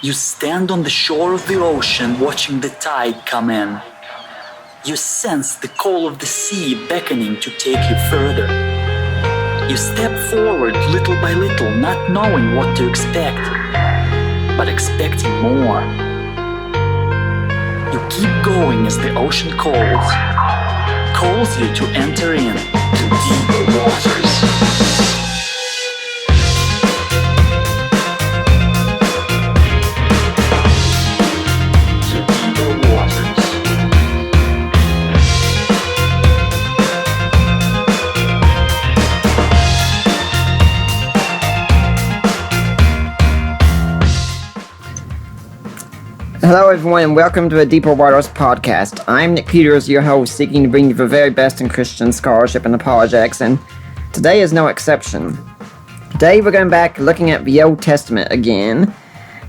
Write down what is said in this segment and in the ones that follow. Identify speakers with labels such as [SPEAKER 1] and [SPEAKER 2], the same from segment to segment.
[SPEAKER 1] You stand on the shore of the ocean watching the tide come in. You sense the call of the sea beckoning to take you further. You step forward little by little, not knowing what to expect, but expecting more. You keep going as the ocean calls you to enter in to deeper waters.
[SPEAKER 2] Hello everyone and welcome to a Deeper Waters podcast. I'm Nick Peters, your host, seeking to bring you the very best in Christian scholarship and apologetics, and today is no exception. Today we're going back looking at the Old Testament again,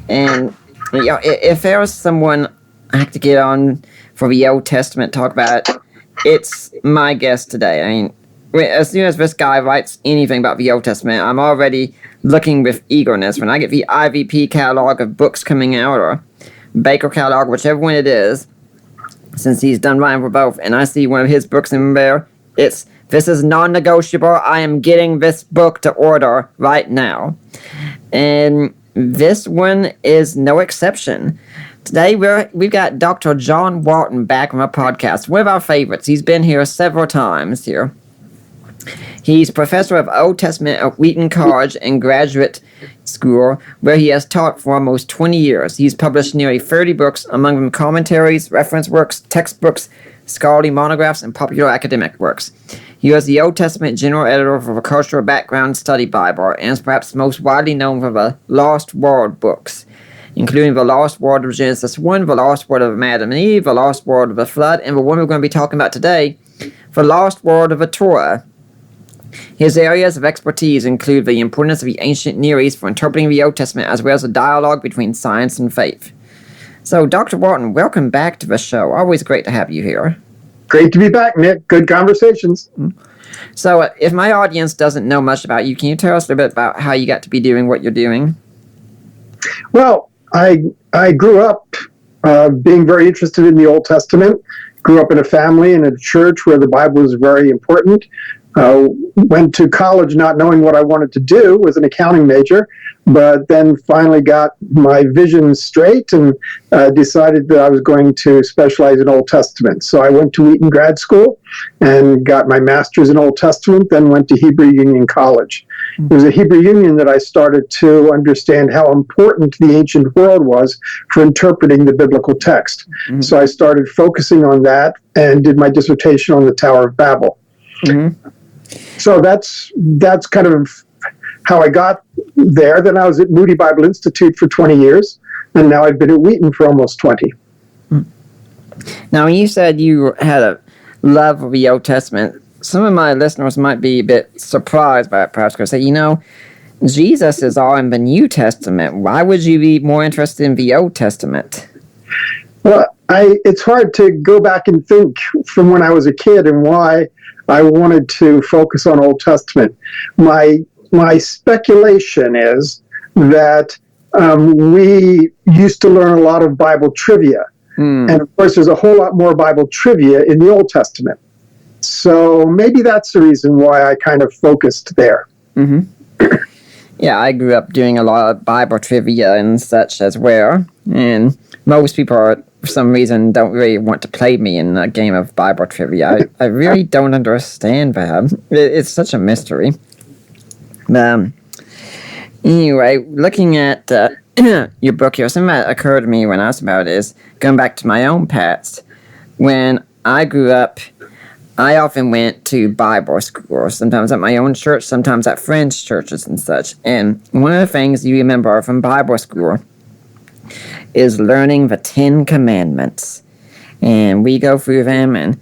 [SPEAKER 2] and if there was someone I have to get on for the Old Testament talk about, it's my guest today. I mean, as soon as this guy writes anything about the Old Testament, I'm already looking with eagerness. When I get the IVP catalog of books coming out, or Baker catalog, whichever one it is, since he's done writing for both, and I see one of his books in there, this is non-negotiable. I am getting this book to order right now. And this one is no exception. Today we've got Dr. John Walton back on our podcast, one of our favorites. He's been here several times here. He's professor of Old Testament at Wheaton College and Graduate School, where he has taught for almost 20 years. He's published nearly 30 books, among them commentaries, reference works, textbooks, scholarly monographs, and popular academic works. He was the Old Testament general editor for the Cultural Background Study Bible, and is perhaps most widely known for the Lost World books, including the Lost World of Genesis 1, the Lost World of Adam and Eve, the Lost World of the Flood, and the one we're going to be talking about today, the Lost World of the Torah. His areas of expertise include the importance of the ancient Near East for interpreting the Old Testament, as well as a dialogue between science and faith. So, Dr. Walton, welcome back to the show. Always great to have you here.
[SPEAKER 3] Great to be back, Nick. Good conversations.
[SPEAKER 2] So, if my audience doesn't know much about you, can you tell us a little bit about how you got to be doing what you're doing?
[SPEAKER 3] Well, I grew up being very interested in the Old Testament. Grew up in a family and a church where the Bible was very important. Went to college not knowing what I wanted to do, was an accounting major, but then finally got my vision straight and decided that I was going to specialize in Old Testament. So I went to Wheaton Grad School and got my master's in Old Testament, then went to Hebrew Union College. It was at Hebrew Union that I started to understand how important the ancient world was for interpreting the biblical text. Mm-hmm. So I started focusing on that and did my dissertation on the Tower of Babel. Mm-hmm. So that's kind of how I got there. Then I was at Moody Bible Institute for 20 years, and now I've been at Wheaton for almost 20.
[SPEAKER 2] Now, when you said you had a love of the Old Testament, some of my listeners might be a bit surprised by it, perhaps, because they say, Jesus is all in the New Testament. Why would you be more interested in the Old Testament?
[SPEAKER 3] Well, it's hard to go back and think from when I was a kid and why I wanted to focus on Old Testament. My speculation is that we used to learn a lot of Bible trivia. And of course, there's a whole lot more Bible trivia in the Old Testament. So maybe that's the reason why I kind of focused there.
[SPEAKER 2] Mm-hmm. Yeah, I grew up doing a lot of Bible trivia and such as well. And most people for some reason, don't really want to play me in a game of Bible trivia. I really don't understand that. It's such a mystery. Anyway, looking at your book here, something that occurred to me when I was about it is going back to my own past. When I grew up, I often went to Bible school, sometimes at my own church, sometimes at friends' churches and such. And one of the things you remember from Bible school is learning the 10 Commandments. And we go through them, and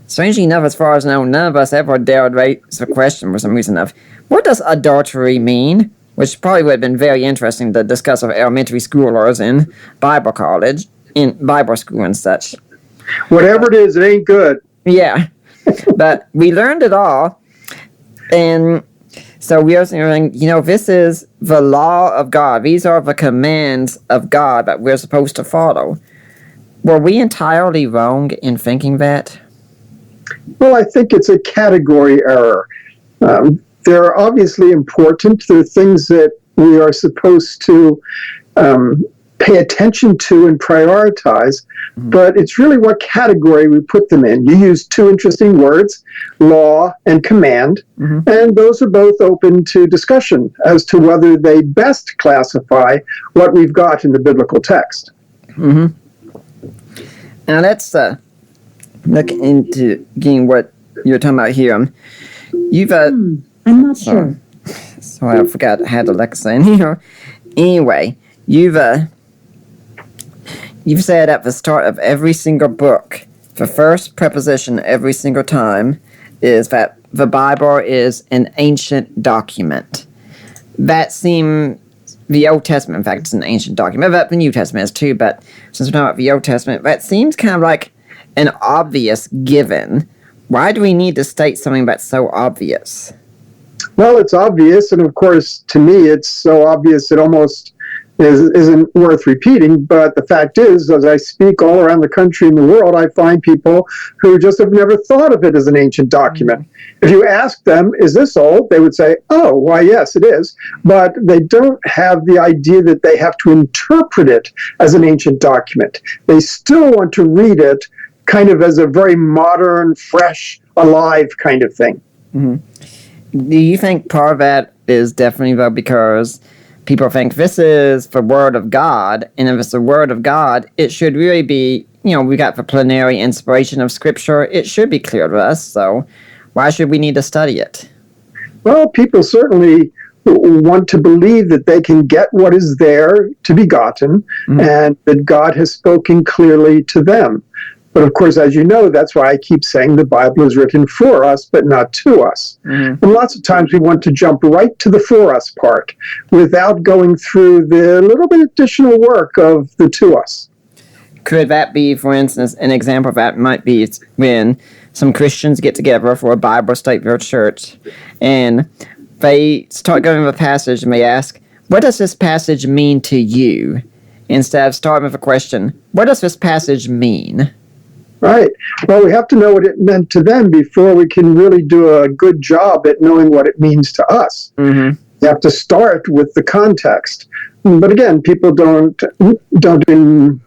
[SPEAKER 2] strangely enough, as far as I know, none of us ever dared raise the question for some reason of, what does adultery mean? Which probably would have been very interesting to discuss with elementary schoolers in Bible college, in Bible school and such.
[SPEAKER 3] Whatever it is, it ain't good.
[SPEAKER 2] Yeah. But we learned it all, and so we are saying, this is the law of God. These are the commands of God that we're supposed to follow. Were we entirely wrong in thinking that?
[SPEAKER 3] Well, I think it's a category error. They're obviously important. They're things that we are supposed to pay attention to and prioritize, but it's really what category we put them in. You use two interesting words, law and command, and those are both open to discussion as to whether they best classify what we've got in the biblical text.
[SPEAKER 2] Now let's look into again what you're talking about here. You've
[SPEAKER 4] I'm not sure.
[SPEAKER 2] Sorry, I forgot I had Alexa in here. Anyway, you've said at the start of every single book, the first preposition every single time is that the Bible is an ancient document. That seems the Old Testament, in fact, it's an ancient document. But the New Testament is too, but since we're talking about the Old Testament, that seems kind of like an obvious given. Why do we need to state something that's so obvious?
[SPEAKER 3] Well, it's obvious, and of course, to me, it's so obvious it almost isn't worth repeating. But the fact is, as I speak all around the country and the world, I find people who just have never thought of it as an ancient document. If you ask them, is this old? They would say, oh, why, yes, it is. But they don't have the idea that they have to interpret it as an ancient document. They still want to read it kind of as a very modern, fresh, alive kind of thing.
[SPEAKER 2] Do you think part of that is definitely though because people think this is the Word of God, and if it's the Word of God, it should really be, we got the plenary inspiration of Scripture, it should be clear to us, so why should we need to study it?
[SPEAKER 3] Well, people certainly want to believe that they can get what is there to be gotten, and that God has spoken clearly to them. But of course, as you know, that's why I keep saying the Bible is written for us, but not to us. And lots of times we want to jump right to the for us part without going through the little bit additional work of the to us.
[SPEAKER 2] Could that be, for instance, an example of that might be when some Christians get together for a Bible study for a church, and they start going to a passage and they ask, what does this passage mean to you? Instead of starting with a question, what does this passage mean?
[SPEAKER 3] Right. Well, we have to know what it meant to them before we can really do a good job at knowing what it means to us. You have to start with the context. But again, people don't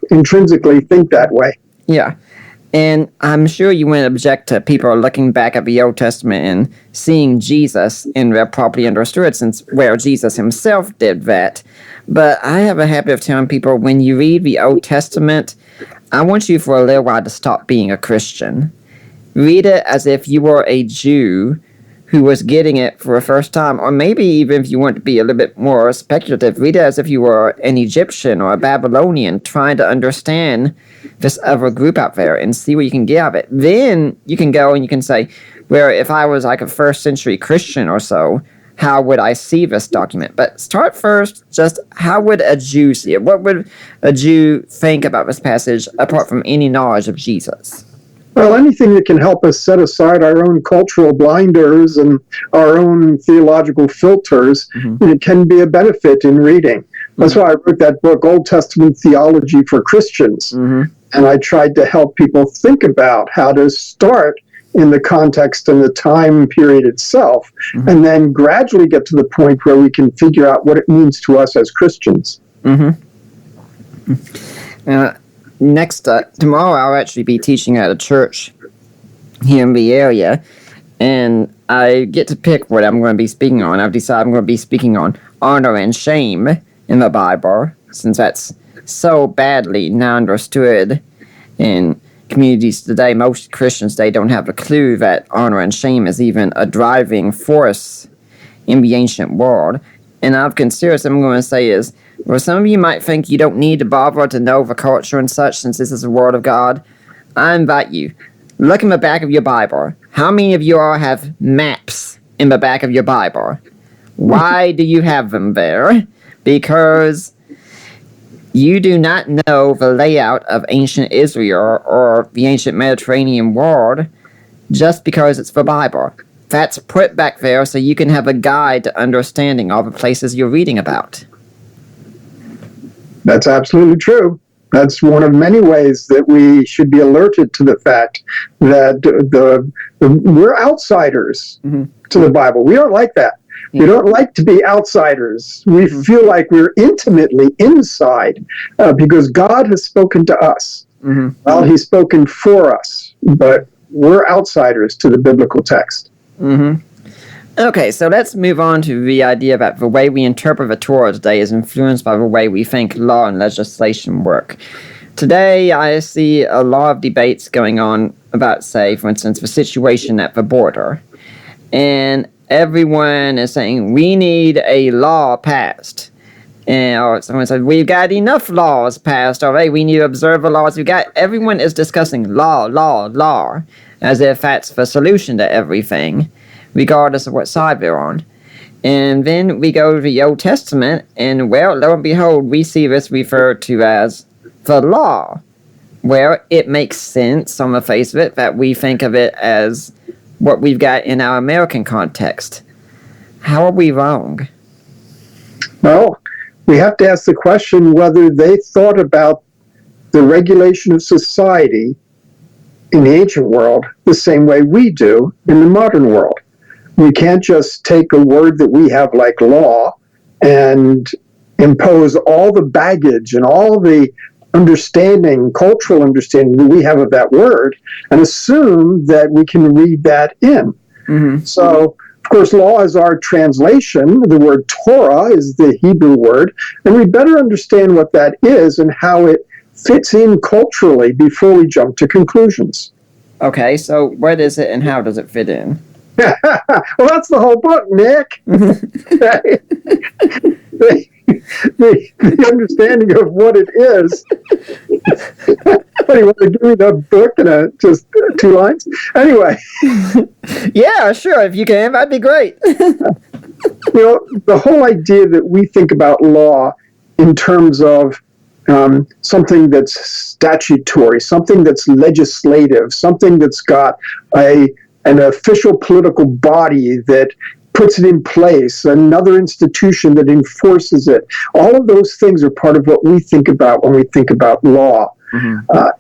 [SPEAKER 3] intrinsically think that way.
[SPEAKER 2] Yeah. And I'm sure you wouldn't object to people looking back at the Old Testament and seeing Jesus in their properly understood sense, where Jesus himself did that. But I have a habit of telling people, when you read the Old Testament, I want you for a little while to stop being a Christian. Read it as if you were a Jew who was getting it for the first time, or maybe even if you want to be a little bit more speculative, read it as if you were an Egyptian or a Babylonian trying to understand this other group out there and see what you can get out of it. Then you can go and you can say, well, if I was like a first century Christian or so, how would I see this document? But start first, just how would a Jew see it? What would a Jew think about this passage apart from any knowledge of Jesus?
[SPEAKER 3] Well, anything that can help us set aside our own cultural blinders and our own theological filters, it can be a benefit in reading. That's why I wrote that book, Old Testament Theology for Christians. And I tried to help people think about how to start in the context and the time period itself, and then gradually get to the point where we can figure out what it means to us as Christians.
[SPEAKER 2] Next, tomorrow I'll actually be teaching at a church here in the area, and I get to pick what I'm going to be speaking on. I've decided I'm going to be speaking on honor and shame in the Bible, since that's so badly not understood in communities today. Most Christians today don't have a clue that honor and shame is even a driving force in the ancient world. And I've considered, what I'm going to say is, well, some of you might think you don't need to bother to know the culture and such, since this is the Word of God. I invite you, look in the back of your Bible. How many of you all have maps in the back of your Bible? Why do you have them there? Because you do not know the layout of ancient Israel or the ancient Mediterranean world just because it's the Bible. that's put back there so you can have a guide to understanding all the places you're reading about.
[SPEAKER 3] That's absolutely true. That's one of many ways that we should be alerted to the fact that we're outsiders to the Bible. We don't like that. We don't like to be outsiders. We feel like we're intimately inside because God has spoken to us. Well, he's spoken for us, but we're outsiders to the biblical text.
[SPEAKER 2] Okay, so let's move on to the idea that the way we interpret the Torah today is influenced by the way we think law and legislation work. Today, I see a lot of debates going on about, say, for instance, the situation at the border. And everyone is saying, we need a law passed. Or someone said, we've got enough laws passed, or hey, we need to observe the laws. Everyone is discussing law, as if that's the solution to everything, regardless of what side they're on. And then we go to the Old Testament, and well, lo and behold, we see this referred to as the law, where it makes sense on the face of it that we think of it as what we've got in our American context. How are we wrong?
[SPEAKER 3] Well, we have to ask the question whether they thought about the regulation of society in the ancient world the same way we do in the modern world. We can't just take a word that we have like law and impose all the baggage and all the understanding, cultural understanding that we have of that word and assume that we can read that in. So, of course, law is our translation. The word Torah is the Hebrew word, and we better understand what that is and how it fits in culturally before we jump to conclusions.
[SPEAKER 2] Okay, so what is it and how does it fit in?
[SPEAKER 3] Well, that's the whole book, Nick. The understanding of what it is. What, do you want to give me the book in just 2 lines? Anyway.
[SPEAKER 2] Yeah, sure. If you can, that'd be great.
[SPEAKER 3] The whole idea that we think about law in terms of something that's statutory, something that's legislative, something that's got an official political body that puts it in place, another institution that enforces it. All of those things are part of what we think about when we think about law.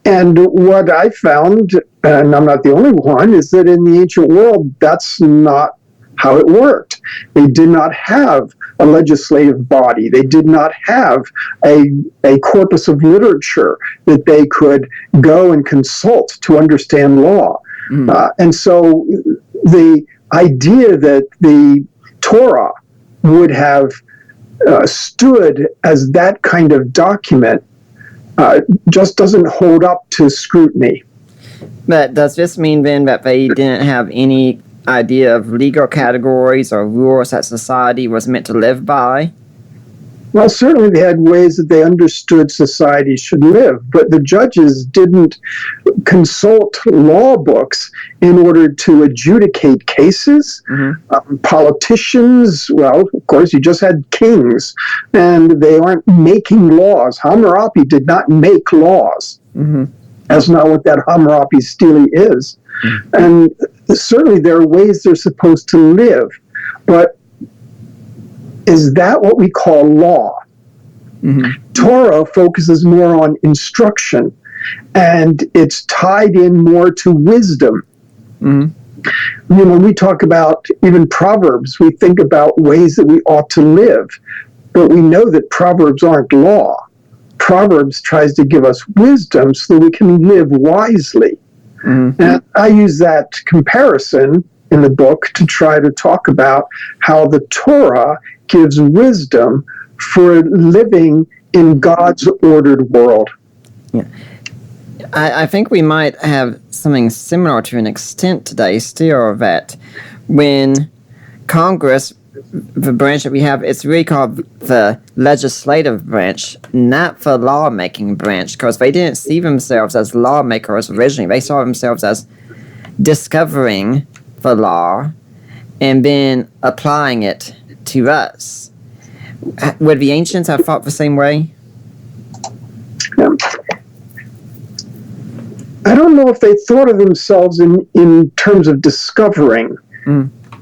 [SPEAKER 3] And what I found, and I'm not the only one, is that in the ancient world, that's not how it worked. They did not have a legislative body. They did not have a corpus of literature that they could go and consult to understand law. And so the idea that the Torah would have stood as that kind of document just doesn't hold up to scrutiny.
[SPEAKER 2] But does this mean then that they didn't have any idea of legal categories or rules that society was meant to live by?
[SPEAKER 3] Well, certainly they had ways that they understood society should live, but the judges didn't consult law books in order to adjudicate cases. Politicians, well, of course, you just had kings, and they aren't making laws. Hammurabi did not make laws. That's not what that Hammurabi stele is. And certainly there are ways they're supposed to live, but is that what we call law? Torah focuses more on instruction, and it's tied in more to wisdom. When we talk about even Proverbs, we think about ways that we ought to live, but we know that Proverbs aren't law. Proverbs tries to give us wisdom so that we can live wisely. And I use that comparison in the book to try to talk about how the Torah gives wisdom for living in God's ordered world.
[SPEAKER 2] I think we might have something similar to an extent today still, that when Congress, the branch that we have, it's really called the legislative branch, not the lawmaking branch, because they didn't see themselves as lawmakers originally. They saw themselves as discovering the law and then applying it to us. Would the ancients have thought the same way?
[SPEAKER 3] I don't know if they thought of themselves in terms of discovering.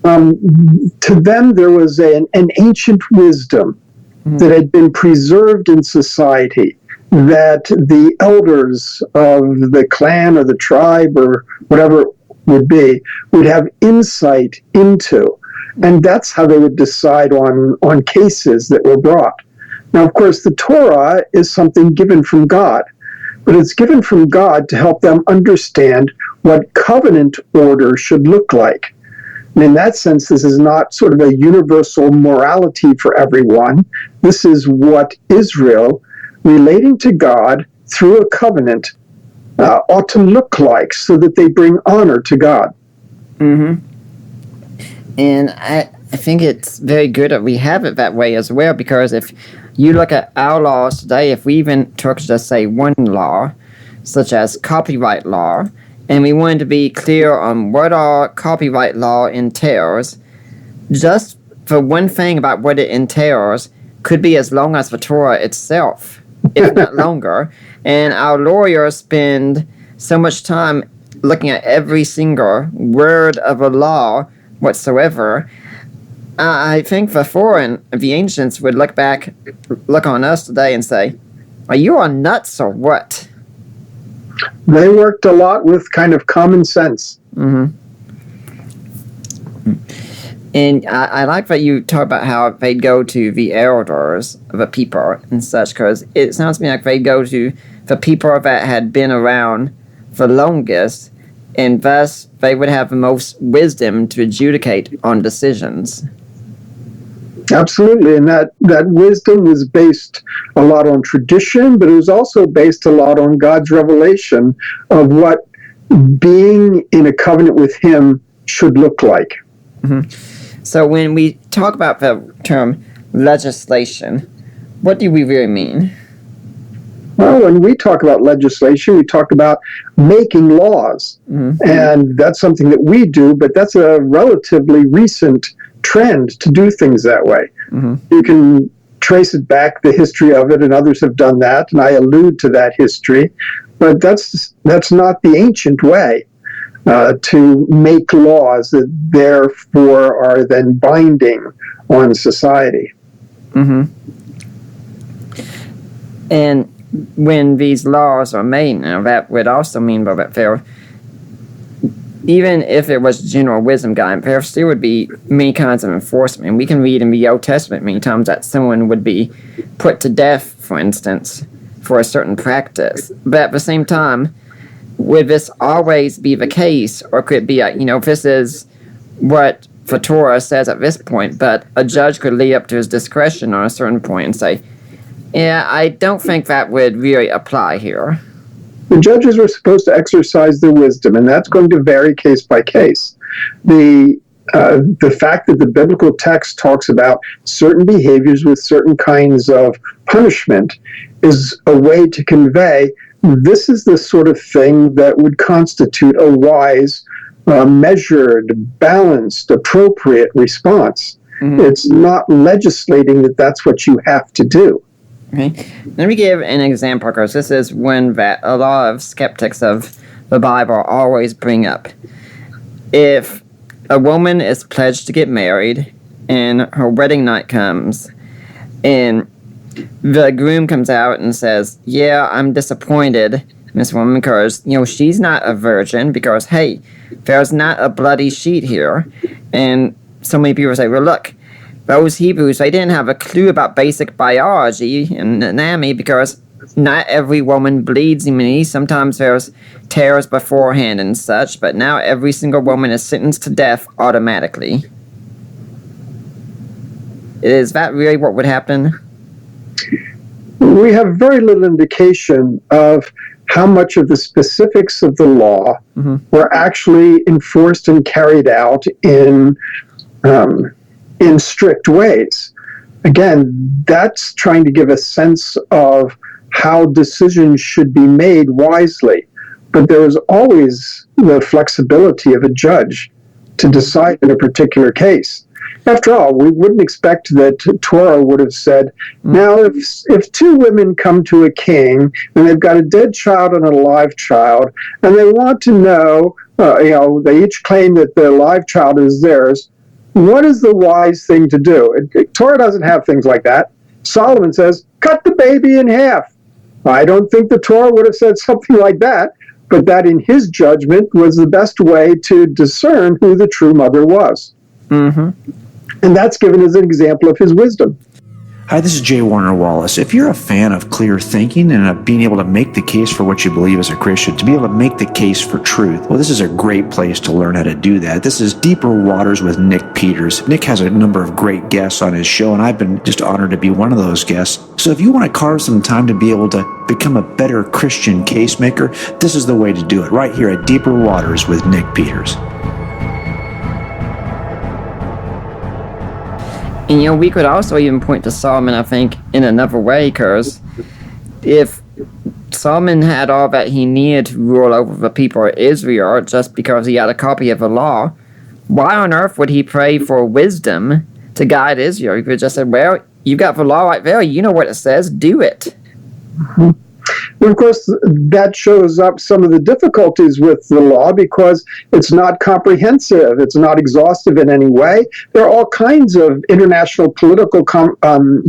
[SPEAKER 3] To them, there was an ancient wisdom that had been preserved in society, that the elders of the clan or the tribe or whatever it would be would have insight into. And that's how they would decide on cases that were brought. Now, of course, the Torah is something given from God, but it's given from God to help them understand what covenant order should look like. And in that sense, this is not sort of a universal morality for everyone. This is what Israel, relating to God through a covenant, ought to look like so that they bring honor to God.
[SPEAKER 2] Mm-hmm. And I think it's very good that we have it that way as well, because if you look at our laws today, if we even took, just say, one law, such as copyright law, and we wanted to be clear on what our copyright law entails, just for one thing about what it entails could be as long as the Torah itself, if not longer. And our lawyers spend so much time looking at every single word of a law whatsoever. I think the foreign, the ancients would look on us today and say, "Are you all nuts or what?"
[SPEAKER 3] They worked a lot with kind of common sense.
[SPEAKER 2] Mm-hmm. And I like that you talk about how they'd go to the elders of the people and such, because it sounds to me like they'd go to the people that had been around the longest, and thus they would have the most wisdom to adjudicate on decisions.
[SPEAKER 3] Absolutely, and that wisdom was based a lot on tradition, but it was also based a lot on God's revelation of what being in a covenant with Him should look like.
[SPEAKER 2] Mm-hmm. So when we talk about the term legislation, what do we really mean?
[SPEAKER 3] Well, when we talk about legislation, we talk about making laws, and that's something that we do, but that's a relatively recent trend to do things that way. You can trace it back, the history of it, and others have done that, and I allude to that history, but that's not the ancient way to make laws that therefore are then binding on society.
[SPEAKER 2] And when these laws are made now, that would also mean that there, even if it was general wisdom guide, there still would be many kinds of enforcement. We can read in the Old Testament many times that someone would be put to death, for instance, for a certain practice. But at the same time, would this always be the case, or could it be, this is what the Torah says at this point, but a judge could lead up to his discretion on a certain point and say, yeah, I don't think that would really apply here.
[SPEAKER 3] The judges were supposed to exercise their wisdom, and that's going to vary case by case. The fact that the biblical text talks about certain behaviors with certain kinds of punishment is a way to convey this is the sort of thing that would constitute a wise, measured, balanced, appropriate response. It's not legislating that that's what you have to do.
[SPEAKER 2] Okay. Let me give an example, because this is one that a lot of skeptics of the Bible always bring up. If a woman is pledged to get married, and her wedding night comes, and the groom comes out and says, yeah, I'm disappointed in this woman because, she's not a virgin, because, hey, there's not a bloody sheet here. And so many people say, well, look, those Hebrews, they didn't have a clue about basic biology and anatomy, because not every woman bleeds immediately. Sometimes there's tears beforehand and such, but now every single woman is sentenced to death automatically. Is that really what would happen?
[SPEAKER 3] We have very little indication of how much of the specifics of the law were actually enforced and carried out in strict ways. Again, that's trying to give a sense of how decisions should be made wisely. But there is always the flexibility of a judge to decide in a particular case. After all, we wouldn't expect that Torah would have said, now if two women come to a king and they've got a dead child and a live child, and they want to know, they each claim that the live child is theirs, what is the wise thing to do? Torah doesn't have things like that. Solomon says, cut the baby in half. I don't think the Torah would have said something like that, but that in his judgment was the best way to discern who the true mother was.
[SPEAKER 2] Mm-hmm.
[SPEAKER 3] And that's given as an example of his wisdom.
[SPEAKER 4] Hi, this is Jay Warner Wallace. If you're a fan of clear thinking and of being able to make the case for what you believe as a Christian, to be able to make the case for truth, well, this is a great place to learn how to do that. This is Deeper Waters with Nick Peters. Nick has a number of great guests on his show, and I've been just honored to be one of those guests. So if you want to carve some time to be able to become a better Christian case maker, this is the way to do it, right here at Deeper Waters with Nick Peters.
[SPEAKER 2] And, we could also even point to Solomon, I think, in another way, because if Solomon had all that he needed to rule over the people of Israel just because he had a copy of the law, why on earth would he pray for wisdom to guide Israel? He could have just said, well, you got the law right there, you know what it says, do it.
[SPEAKER 3] Mm-hmm. And of course, that shows up some of the difficulties with the law because it's not comprehensive. It's not exhaustive in any way. There are all kinds of international political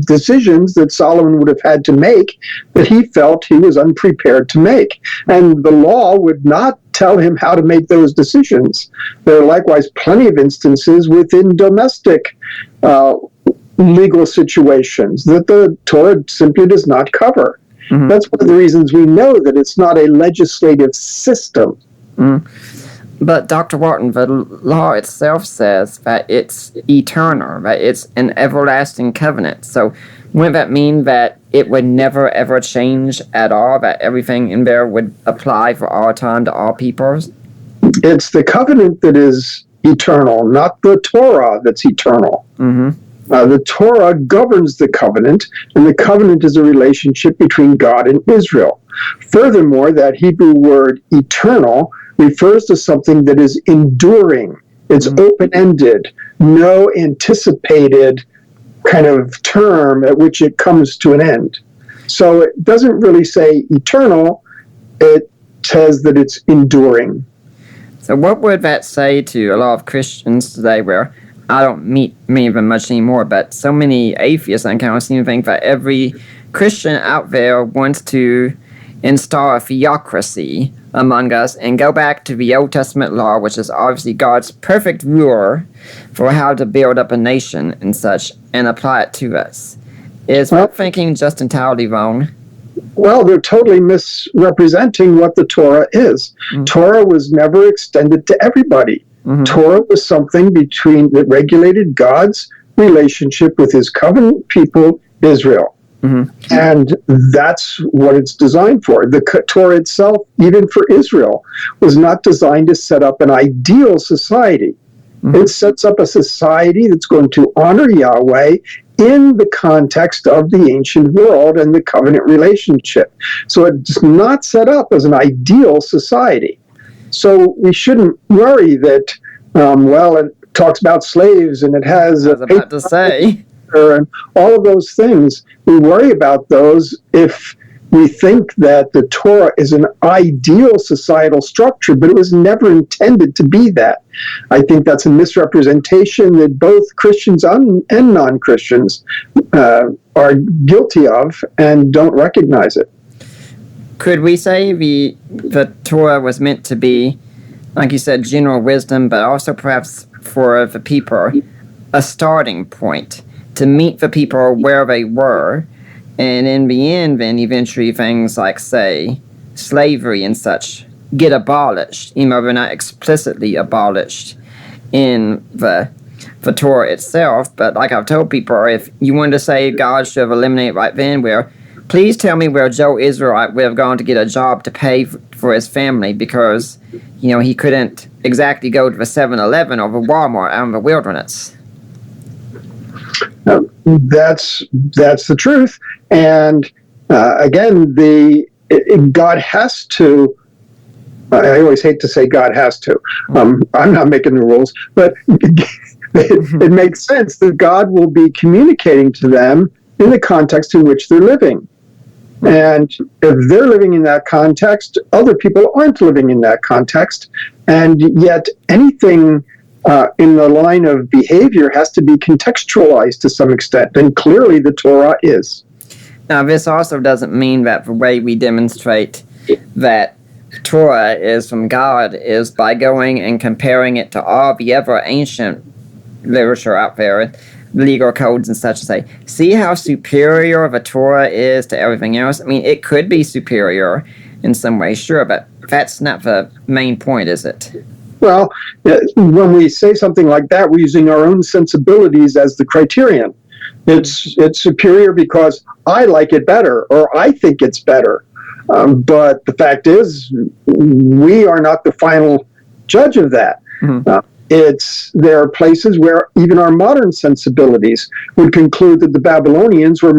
[SPEAKER 3] decisions that Solomon would have had to make that he felt he was unprepared to make. And the law would not tell him how to make those decisions. There are likewise plenty of instances within domestic legal situations that the Torah simply does not cover. Mm-hmm. That's one of the reasons we know that it's not a legislative system.
[SPEAKER 2] But Dr. Walton, the law itself says that it's eternal, that it's an everlasting covenant. So wouldn't that mean that it would never ever change at all, that everything in there would apply for all time to all peoples?
[SPEAKER 3] It's the covenant that is eternal, not the Torah that's eternal.
[SPEAKER 2] Mm-hmm.
[SPEAKER 3] The Torah governs the covenant, and the covenant is a relationship between God and Israel. Furthermore, that Hebrew word eternal refers to something that is enduring. It's open-ended, no anticipated kind of term at which it comes to an end. So it doesn't really say eternal, it says that it's enduring.
[SPEAKER 2] So what would that say to a lot of Christians today where I don't meet many of them much anymore, but so many atheists I kind of seem to think that every Christian out there wants to install a theocracy among us and go back to the Old Testament law, which is obviously God's perfect rule for how to build up a nation and such, and apply it to us. Is that thinking just entirely wrong?
[SPEAKER 3] Well, they're totally misrepresenting what the Torah is. Mm-hmm. Torah was never extended to everybody. Mm-hmm. Torah was something that regulated God's relationship with his covenant people, Israel. Mm-hmm. And that's what it's designed for. The Torah itself, even for Israel, was not designed to set up an ideal society. Mm-hmm. It sets up a society that's going to honor Yahweh in the context of the ancient world and the covenant relationship. So it's not set up as an ideal society. So we shouldn't worry that, it talks about slaves and it has
[SPEAKER 2] I was about to say.
[SPEAKER 3] And all of those things. We worry about those if we think that the Torah is an ideal societal structure, but it was never intended to be that. I think that's a misrepresentation that both Christians and non-Christians are guilty of and don't recognize it.
[SPEAKER 2] Could we say the Torah was meant to be, like you said, general wisdom, but also perhaps for the people, a starting point to meet the people where they were, and in the end, then eventually things like, say, slavery and such get abolished, even though they're not explicitly abolished in the Torah itself. But like I've told people, if you wanted to say God should have eliminated right then, please tell me where Joe Israelite would have gone to get a job to pay for his family because, he couldn't exactly go to the 7-Eleven or the Walmart out in the wilderness.
[SPEAKER 3] That's the truth. And again, God has to. I always hate to say God has to. I'm not making the rules, but it makes sense that God will be communicating to them in the context in which they're living. And if they're living in that context, other people aren't living in that context. And yet anything in the line of behavior has to be contextualized to some extent, and clearly the Torah is.
[SPEAKER 2] Now, this also doesn't mean that the way we demonstrate that Torah is from God is by going and comparing it to all the other ancient literature out there, legal codes and such, to say, see how superior the Torah is to everything else? I mean, it could be superior in some way, sure, but that's not the main point, is it?
[SPEAKER 3] Well, when we say something like that, we're using our own sensibilities as the criterion. It's superior because I like it better, or I think it's better. But the fact is, we are not the final judge of that. Mm-hmm. There are places where even our modern sensibilities would conclude that the Babylonians were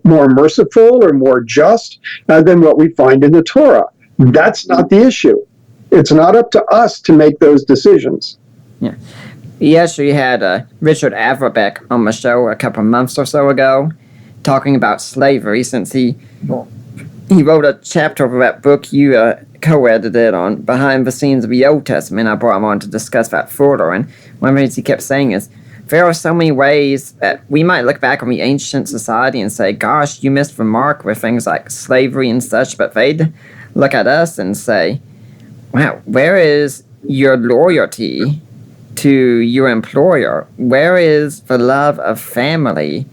[SPEAKER 3] more merciful or more just than what we find in the Torah. That's not the issue. It's not up to us to make those decisions.
[SPEAKER 2] Yeah. Yes, we had Richard Averbeck on the show a couple of months or so ago talking about slavery, since he wrote a chapter of that book you co-edited on Behind the Scenes of the Old Testament. I brought him on to discuss that further, and one of the things he kept saying is, there are so many ways that we might look back on the ancient society and say, gosh, you missed the mark with things like slavery and such, but they'd look at us and say, wow, where is your loyalty to your employer? Where is the love of family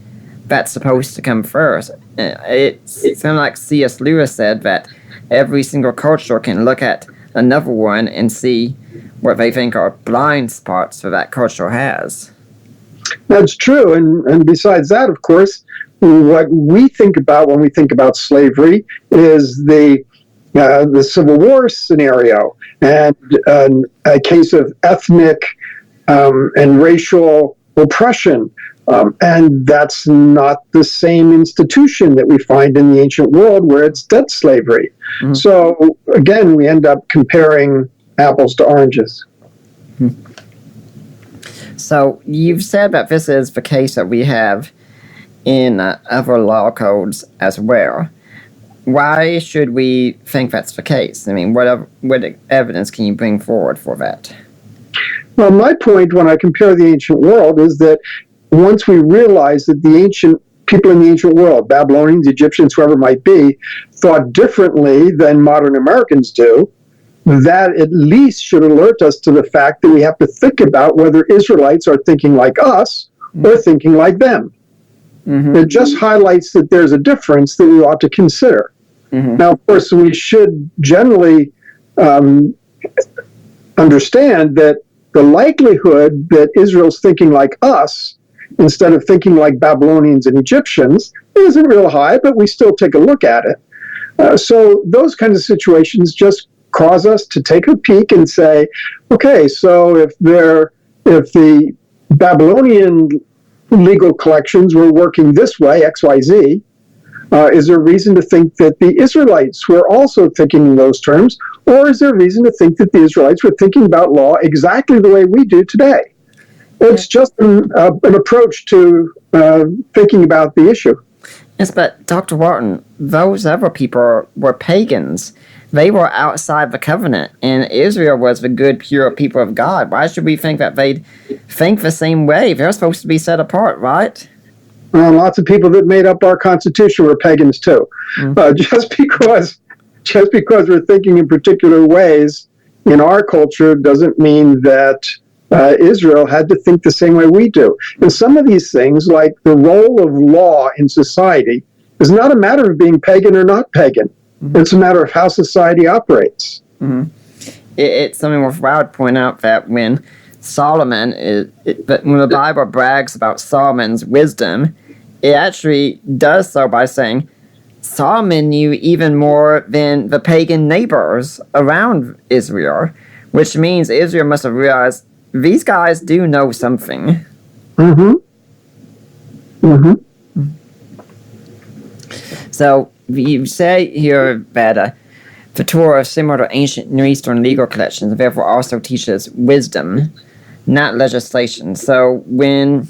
[SPEAKER 2] that's supposed to come first? It's kind of like C.S. Lewis said, that every single culture can look at another one and see what they think are blind spots that that culture has.
[SPEAKER 3] That's true. And besides that, of course, what we think about when we think about slavery is the Civil War scenario and a case of ethnic and racial oppression. And that's not the same institution that we find in the ancient world where it's debt slavery. Mm-hmm. So, again, we end up comparing apples to oranges.
[SPEAKER 2] Mm-hmm. So, you've said that this is the case that we have in other law codes as well. Why should we think that's the case? I mean, what evidence can you bring forward for that?
[SPEAKER 3] Well, my point when I compare the ancient world is that once we realize that the ancient people in the ancient world, Babylonians, Egyptians, whoever it might be, thought differently than modern Americans do, that at least should alert us to the fact that we have to think about whether Israelites are thinking like us or thinking like them. Mm-hmm. It just highlights that there's a difference that we ought to consider. Mm-hmm. Now, of course, we should generally understand that the likelihood that Israel's thinking like us instead of thinking like Babylonians and Egyptians isn't real high, but we still take a look at it. So those kinds of situations just cause us to take a peek and say, okay, so if the Babylonian legal collections were working this way, XYZ, is there reason to think that the Israelites were also thinking in those terms, or is there reason to think that the Israelites were thinking about law exactly the way we do today? It's just an approach to thinking about the issue.
[SPEAKER 2] Yes, but Dr. Walton, those other people were pagans. They were outside the covenant, and Israel was the good, pure people of God. Why should we think that they'd think the same way? They're supposed to be set apart, right?
[SPEAKER 3] Lots of people that made up our Constitution were pagans too. Mm-hmm. Just because we're thinking in particular ways in our culture doesn't mean that Israel had to think the same way we do. And some of these things, like the role of law in society, is not a matter of being pagan or not pagan. Mm-hmm. It's a matter of how society operates.
[SPEAKER 2] Mm-hmm. It's something worthwhile to point out that when Solomon when the Bible brags about Solomon's wisdom, it actually does so by saying Solomon knew even more than the pagan neighbors around Israel, which means Israel must have realized these guys do know something.
[SPEAKER 3] Mm-hmm. Mm-hmm.
[SPEAKER 2] So you say here that the Torah is similar to ancient Near Eastern legal collections, and therefore also teaches wisdom, not legislation. So when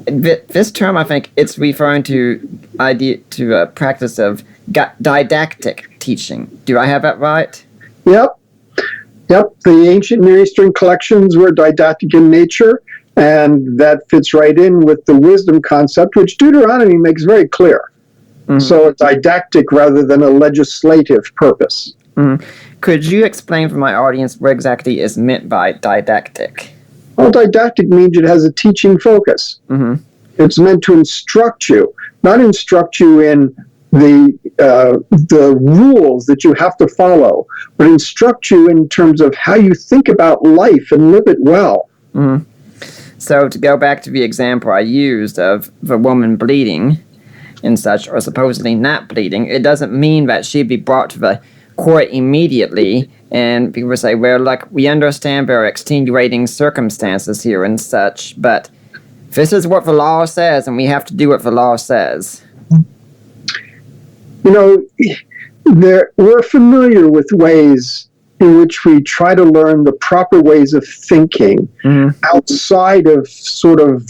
[SPEAKER 2] this term, I think it's referring to a practice of didactic teaching. Do I have that right?
[SPEAKER 3] Yep. Yep, the ancient Near Eastern collections were didactic in nature, and that fits right in with the wisdom concept, which Deuteronomy makes very clear. Mm-hmm. So it's didactic rather than a legislative purpose.
[SPEAKER 2] Mm-hmm. Could you explain for my audience what exactly is meant by didactic?
[SPEAKER 3] Well, didactic means it has a teaching focus.
[SPEAKER 2] Mm-hmm.
[SPEAKER 3] It's meant to instruct you, not instruct you in the rules that you have to follow, but instruct you in terms of how you think about life and live it well.
[SPEAKER 2] Mm-hmm. So to go back to the example I used of the woman bleeding and such, or supposedly not bleeding, it doesn't mean that she'd be brought to the court immediately, and people say, well, look, we understand there are extenuating circumstances here and such, but this is what the law says, and we have to do what the law says.
[SPEAKER 3] You know, we're familiar with ways in which we try to learn the proper ways of thinking outside of sort of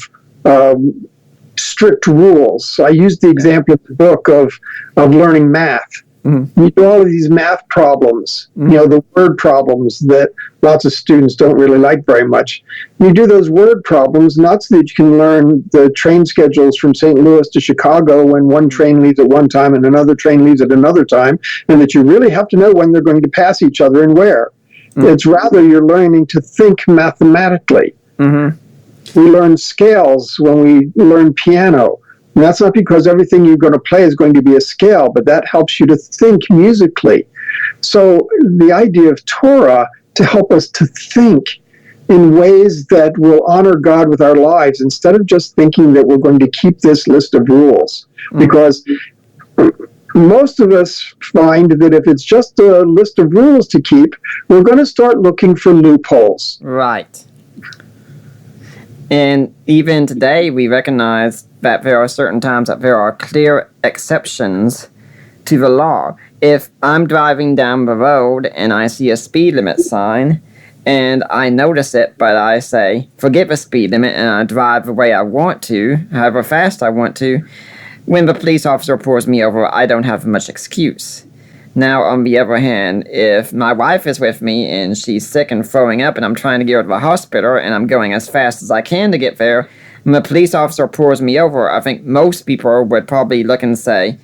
[SPEAKER 3] strict rules. I used the example in the book of learning math. You do all of these math problems, you know, the word problems that lots of students don't really like very much. You do those word problems not so that you can learn the train schedules from St. Louis to Chicago when one train leaves at one time and another train leaves at another time, and that you really have to know when they're going to pass each other and where. It's rather you're learning to think mathematically. We learn scales when we learn piano. And that's not because everything you're going to play is going to be a scale, but that helps you to think musically. So the idea of Torah to help us to think in ways that will honor God with our lives instead of just thinking that we're going to keep this list of rules. Because most of us find that if it's just a list of rules to keep, we're going to start looking for loopholes.
[SPEAKER 2] Right. And even today, we recognize that there are certain times that there are clear exceptions to the law. If I'm driving down the road and I see a speed limit sign and I notice it, but I say, forget the speed limit, and I drive the way I want to, however fast I want to, when the police officer pulls me over, I don't have much excuse. Now, on the other hand, if my wife is with me and she's sick and throwing up and I'm trying to get her to the hospital and I'm going as fast as I can to get there, and the police officer pulls me over, I think most people would probably look and say,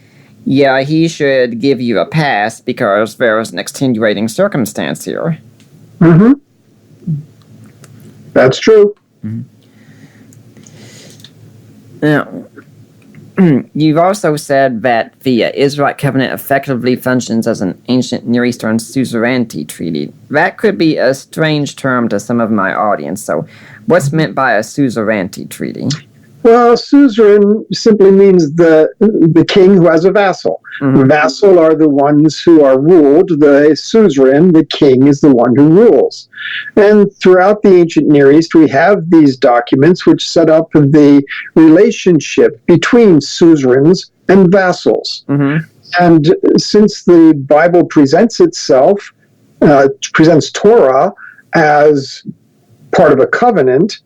[SPEAKER 2] yeah, he should give you a pass because there is an extenuating circumstance here.
[SPEAKER 3] That's true.
[SPEAKER 2] Now, you've also said that the Israelite covenant effectively functions as an ancient Near Eastern suzerainty treaty. That could be a strange term to some of my audience, so what's meant by a suzerainty treaty?
[SPEAKER 3] Well, suzerain simply means the king who has a vassal. Vassal are the ones who are ruled. The suzerain, the king, is the one who rules. And throughout the ancient Near East, we have these documents which set up the relationship between suzerains and vassals. And since the Bible presents itself, presents Torah as part of a covenant,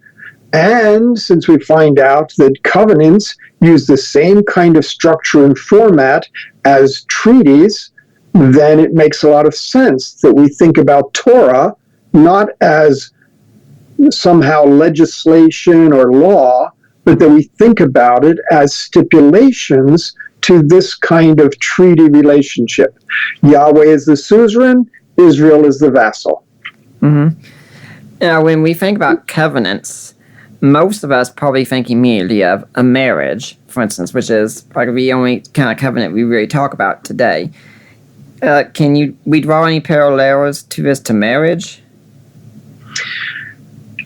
[SPEAKER 3] and since we find out that covenants use the same kind of structure and format as treaties, then it makes a lot of sense that we think about Torah not as somehow legislation or law, but that we think about it as stipulations to this kind of treaty relationship. Yahweh is the suzerain, Israel is the vassal.
[SPEAKER 2] Now, when we think about covenants, most of us probably think immediately of a marriage, for instance, which is probably the only kind of covenant we really talk about today. Can we draw any parallels to this to marriage?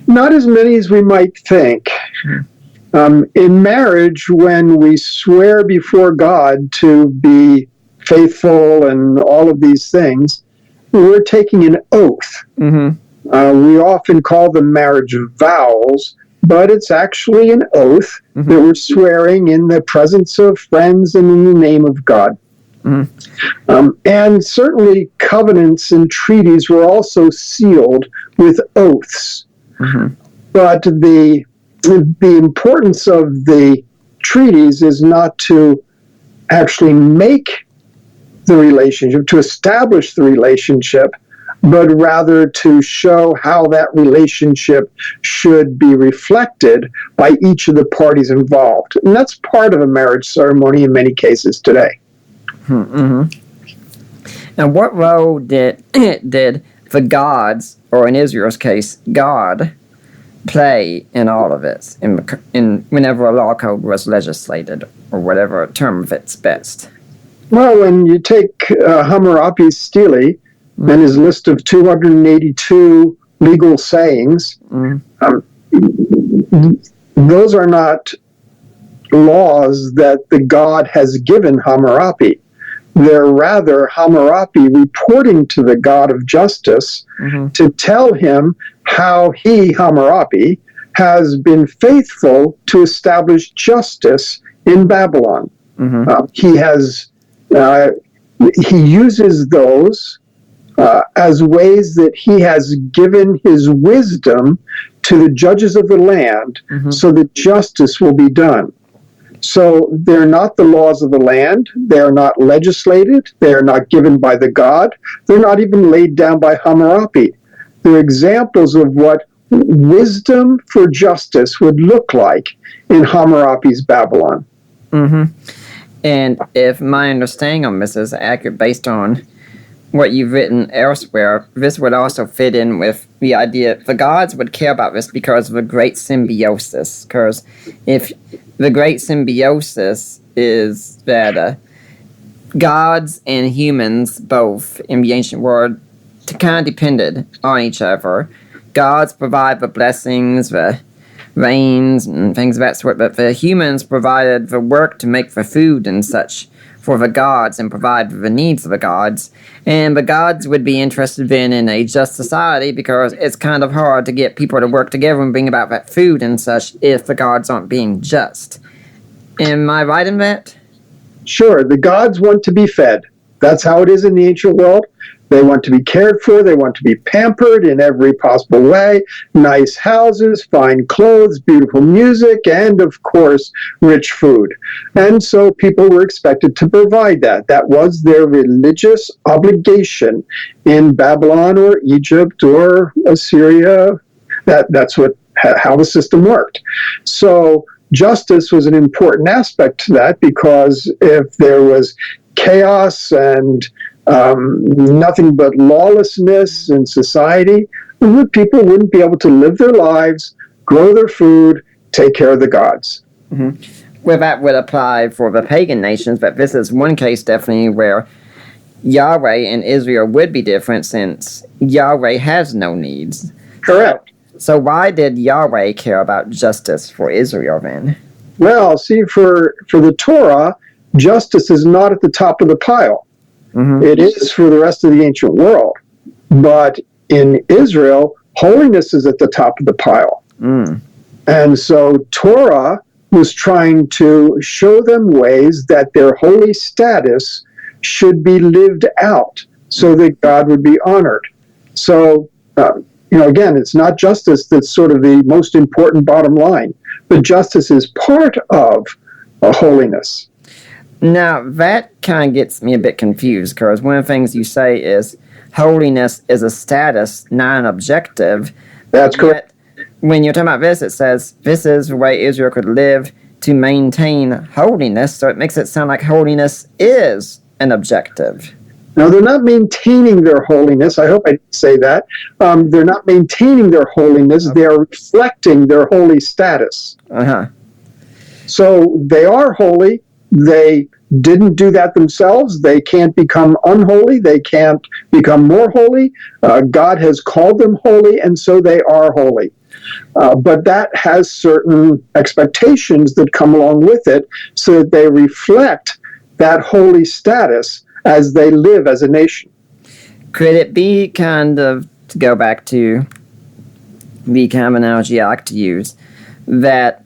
[SPEAKER 3] Not as many as we might think. In marriage, when we swear before God to be faithful and all of these things, we're taking an oath. We often call them marriage vows, but it's actually an oath that we're swearing in the presence of friends and in the name of God. And certainly covenants and treaties were also sealed with oaths. But the importance of the treaties is not to actually make the relationship, to establish the relationship, but rather to show how that relationship should be reflected by each of the parties involved. And that's part of a marriage ceremony in many cases today.
[SPEAKER 2] Mm-hmm. And what role did the gods, or in Israel's case, God, play in all of this, in whenever a law code was legislated, or whatever term fits best?
[SPEAKER 3] Well, when you take Hammurabi's stele and his list of 282 legal sayings, those are not laws that the god has given Hammurabi. They're rather Hammurabi reporting to the god of justice to tell him how he, Hammurabi, has been faithful to establish justice in Babylon. He uses those as ways that he has given his wisdom to the judges of the land so that justice will be done. So they're not the laws of the land. They're not legislated. They're not given by the god. They're not even laid down by Hammurabi. They're examples of what wisdom for justice would look like in Hammurabi's Babylon.
[SPEAKER 2] And if my understanding on this is accurate based on what you've written elsewhere, this would also fit in with the idea the gods would care about this because of a great symbiosis. Because if the great symbiosis is that gods and humans both in the ancient world kind of depended on each other. Gods provide the blessings, the rains and things of that sort, but the humans provided the work to make the food and such for the gods and provide the needs of the gods. And the gods would be interested in a just society because it's kind of hard to get people to work together and bring about that food and such if the gods aren't being just. Am I right in that?
[SPEAKER 3] Sure, the gods want to be fed. That's how it is in the ancient world. They want to be cared for. They want to be pampered in every possible way. Nice houses, fine clothes, beautiful music, and, of course, rich food. And so people were expected to provide that. That was their religious obligation in Babylon or Egypt or Assyria. That's how the system worked. So justice was an important aspect to that because if there was chaos and nothing but lawlessness in society, people wouldn't be able to live their lives, grow their food, take care of the gods.
[SPEAKER 2] Well, that would apply for the pagan nations, but this is one case definitely where Yahweh and Israel would be different since Yahweh has no needs.
[SPEAKER 3] Correct.
[SPEAKER 2] So why did Yahweh care about justice for Israel then?
[SPEAKER 3] Well, see, for the Torah, justice is not at the top of the pile. It is for the rest of the ancient world. But in Israel, holiness is at the top of the pile. And so Torah was trying to show them ways that their holy status should be lived out so that God would be honored. So, again, it's not justice that's sort of the most important bottom line, but justice is part of holiness.
[SPEAKER 2] Now, that kind of gets me a bit confused, because one of the things you say is holiness is a status, not an objective.
[SPEAKER 3] That's correct.
[SPEAKER 2] When you're talking about this, it says this is the way Israel could live to maintain holiness, so it makes it sound like holiness is an objective.
[SPEAKER 3] Now, they're not maintaining their holiness. I hope I didn't say that. They're not maintaining their holiness. They are reflecting their holy status. So they are holy. They didn't do that themselves. They can't become unholy. They can't become more holy. God has called them holy, and so they are holy. But that has certain expectations that come along with it so that they reflect that holy status as they live as a nation.
[SPEAKER 2] Could it be kind of, to go back to the kind of analogy I like to use, that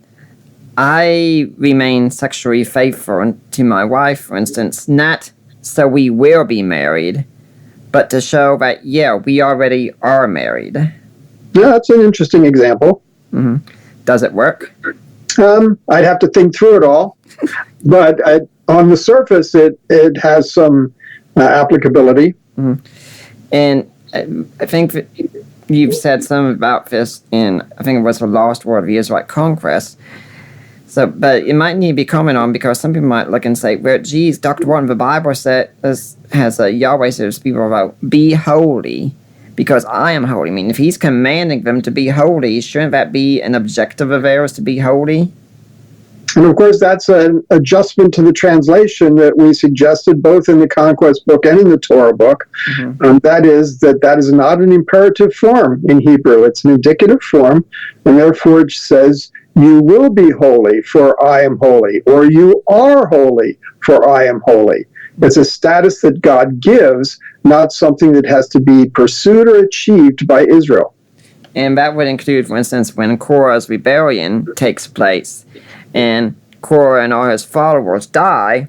[SPEAKER 2] I remain sexually faithful to my wife, for instance, not so we will be married, but to show that, we already are married?
[SPEAKER 3] Yeah, that's an interesting example.
[SPEAKER 2] Does it work?
[SPEAKER 3] I'd have to think through it all, but on the surface, it has some applicability.
[SPEAKER 2] And I think that you've said some about this in, I think it was the Lost World of Israelite Conquest. So, but it might need to be commented on because some people might look and say, well, geez, Dr. Walton, the Bible has Yahweh says people about be holy because I am holy. I mean, if he's commanding them to be holy, shouldn't that be an objective of theirs to be holy?
[SPEAKER 3] And of course, that's an adjustment to the translation that we suggested both in the Conquest book and in the Torah book. That is not an imperative form in Hebrew. It's an indicative form, and therefore it says, you will be holy, for I am holy, or you are holy, for I am holy. It's a status that God gives, not something that has to be pursued or achieved by Israel.
[SPEAKER 2] And that would include, for instance, when Korah's rebellion takes place, and Korah and all his followers die,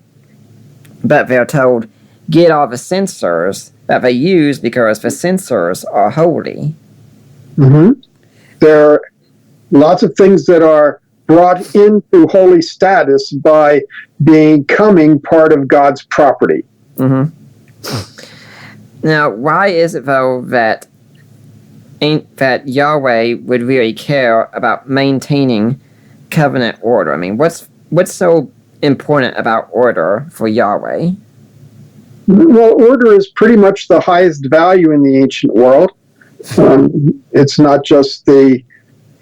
[SPEAKER 2] but they're told, get all the censers that they use because the censers are holy.
[SPEAKER 3] There are lots of things that are brought into holy status by becoming part of God's property.
[SPEAKER 2] Now, why is it, though, that Yahweh would really care about maintaining covenant order? I mean, what's so important about order for Yahweh?
[SPEAKER 3] Well, order is pretty much the highest value in the ancient world. It's not just the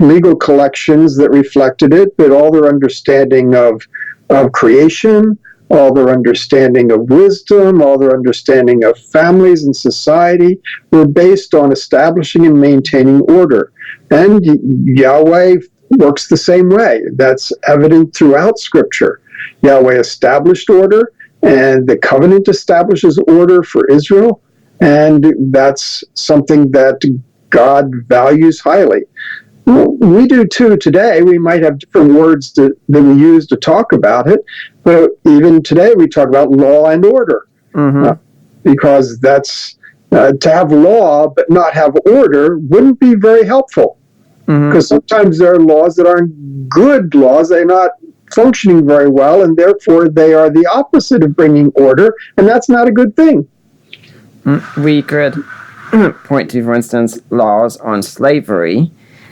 [SPEAKER 3] legal collections that reflected it, but all their understanding of creation, all their understanding of wisdom, all their understanding of families and society were based on establishing and maintaining order. And Yahweh works the same way. That's evident throughout Scripture. Yahweh established order, and the covenant establishes order for Israel, and that's something that God values highly. Well, we do too today. We might have different words than we use to talk about it, but even today we talk about law and order, because that's to have law but not have order wouldn't be very helpful. Because sometimes there are laws that aren't good laws; they're not functioning very well, and therefore they are the opposite of bringing order, and that's not a good thing.
[SPEAKER 2] We could point to, for instance, laws on slavery.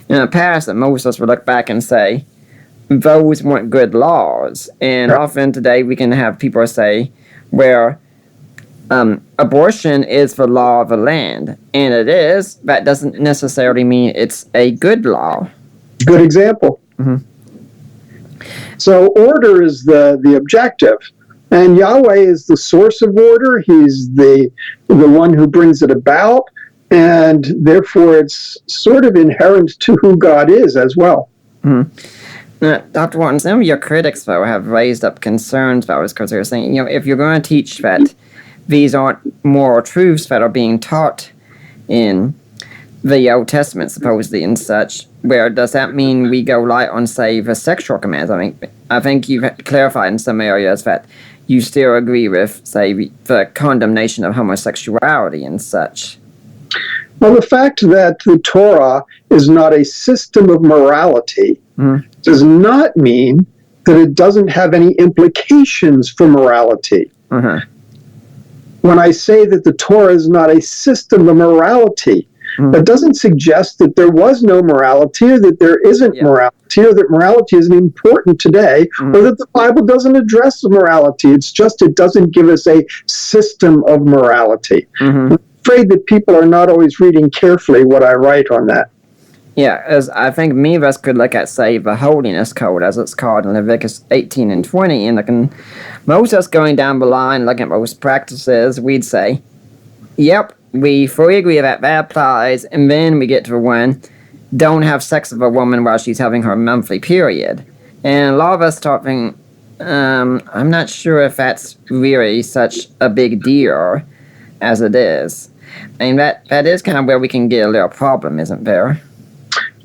[SPEAKER 2] In the past, that most of us would look back and say, those weren't good laws. And often today we can have people say, where abortion is the law of the land. And it is. That doesn't necessarily mean it's a good law.
[SPEAKER 3] Good example. So order is the objective. And Yahweh is the source of order. He's the one who brings it about. And therefore, it's sort of inherent to who God is as well.
[SPEAKER 2] Dr. Walton, some of your critics, though, have raised up concerns about this because they're saying, if you're going to teach that these aren't moral truths that are being taught in the Old Testament, supposedly, and such, where does that mean we go light on, say, the sexual commands? I think you've clarified in some areas that you still agree with, say, the condemnation of homosexuality and such.
[SPEAKER 3] Well, the fact that the Torah is not a system of morality does not mean that it doesn't have any implications for morality. When I say that the Torah is not a system of morality, that doesn't suggest that there was no morality or that there isn't morality or that morality isn't important today or that the Bible doesn't address morality. It's just it doesn't give us a system of morality. I'm afraid that people are not always reading carefully what I write on that.
[SPEAKER 2] Yeah, as I think many of us could look at, say, the Holiness Code, as it's called in Leviticus 18 and 20, and looking, most of us going down the line, looking at most practices, we'd say, yep, we fully agree that applies, and then we get to the one, don't have sex with a woman while she's having her monthly period. And a lot of us talking, I'm not sure if that's really such a big deal as it is. I mean, that is kind of where we can get a little problem, isn't there?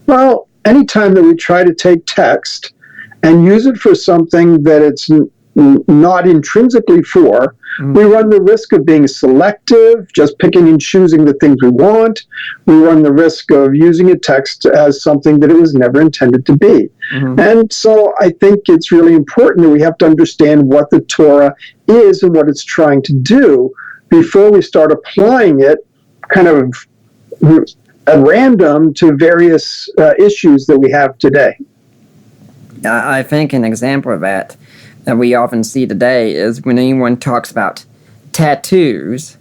[SPEAKER 3] Well, anytime that we try to take text and use it for something that it's not intrinsically for, we run the risk of being selective, just picking and choosing the things we want. We run the risk of using a text as something that it was never intended to be. And so I think it's really important that we have to understand what the Torah is and what it's trying to do before we start applying it kind of at random to various issues that we have today.
[SPEAKER 2] I think an example of that we often see today is when anyone talks about tattoos,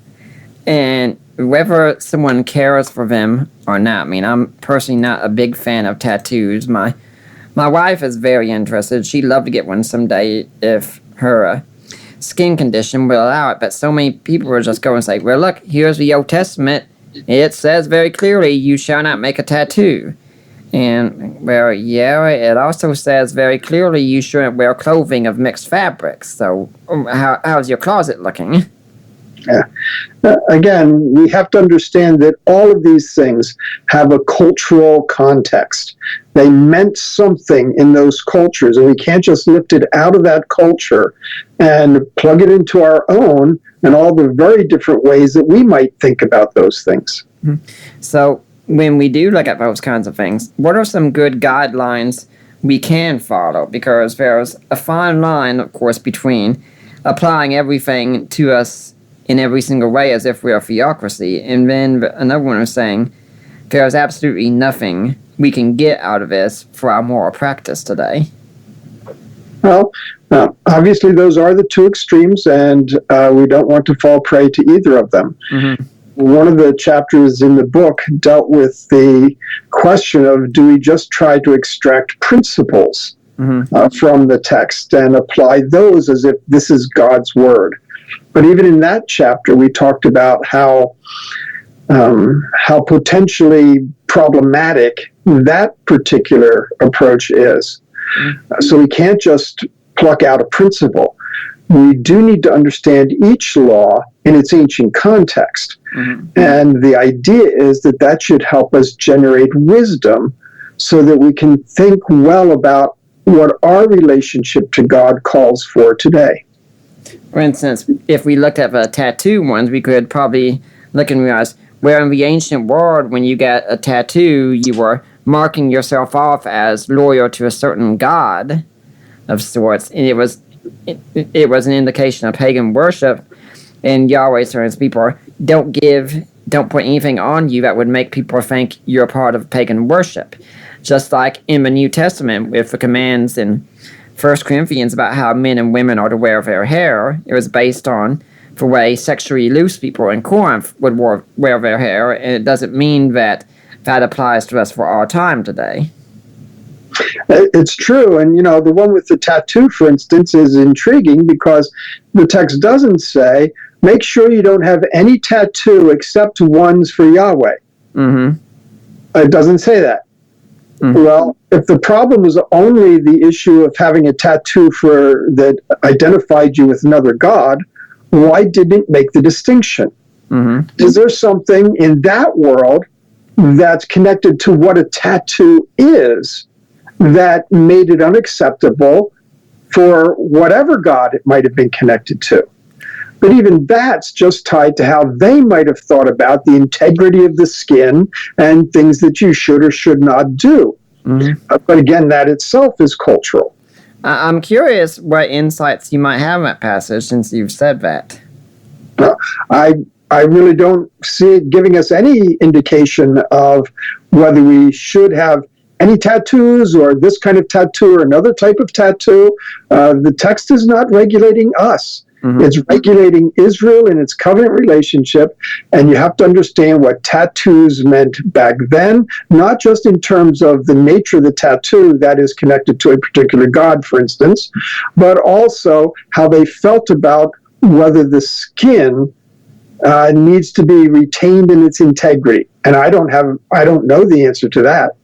[SPEAKER 2] and whether someone cares for them or not. I mean, I'm personally not a big fan of tattoos. My wife is very interested. She'd love to get one someday if her skin condition will allow it, but so many people will just go and say, well, look, here's the Old Testament. It says very clearly, you shall not make a tattoo. And, well, yeah, it also says very clearly you shouldn't wear clothing of mixed fabrics. So, how's your closet looking?
[SPEAKER 3] Yeah. Again, we have to understand that all of these things have a cultural context. They meant something in those cultures, and we can't just lift it out of that culture and plug it into our own and all the very different ways that we might think about those things.
[SPEAKER 2] So, when we do look at those kinds of things, what are some good guidelines we can follow? Because there's a fine line, of course, between applying everything to us in every single way as if we're a theocracy, and then another one is saying there's absolutely nothing we can get out of this for our moral practice today.
[SPEAKER 3] Well, obviously those are the two extremes, and we don't want to fall prey to either of them. Mm-hmm. One of the chapters in the book dealt with the question of, do we just try to extract principles from the text and apply those as if this is God's word? But even in that chapter, we talked about how potentially problematic that particular approach is. So we can't just pluck out a principle. We do need to understand each law in its ancient context. And the idea is that that should help us generate wisdom so that we can think well about what our relationship to God calls for today.
[SPEAKER 2] For instance, if we looked at the tattoo ones, we could probably look and realize, where in the ancient world, when you got a tattoo, you were marking yourself off as loyal to a certain god of sorts, and it was an indication of pagan worship. And Yahweh turns people, don't put anything on you that would make people think you're a part of pagan worship. Just like in the New Testament, with the commands in 1 Corinthians about how men and women are to wear their hair, it was based on the way sexually loose people in Corinth would wear their hair, and it doesn't mean that applies to us for our time today.
[SPEAKER 3] It's true, and the one with the tattoo, for instance, is intriguing because the text doesn't say, make sure you don't have any tattoo except ones for Yahweh. It doesn't say that. Well, if the problem was only the issue of having a tattoo that identified you with another god, why didn't it make the distinction? Is there something in that world that's connected to what a tattoo is that made it unacceptable for whatever god it might have been connected to? But even that's just tied to how they might have thought about the integrity of the skin and things that you should or should not do. But again, that itself is cultural.
[SPEAKER 2] I'm curious what insights you might have in that passage since you've said that.
[SPEAKER 3] I really don't see it giving us any indication of whether we should have any tattoos or this kind of tattoo or another type of tattoo. The text is not regulating us. It's regulating Israel in its covenant relationship, and you have to understand what tattoos meant back then, not just in terms of the nature of the tattoo that is connected to a particular god, for instance, but also how they felt about whether the skin needs to be retained in its integrity. And I don't know the answer to that.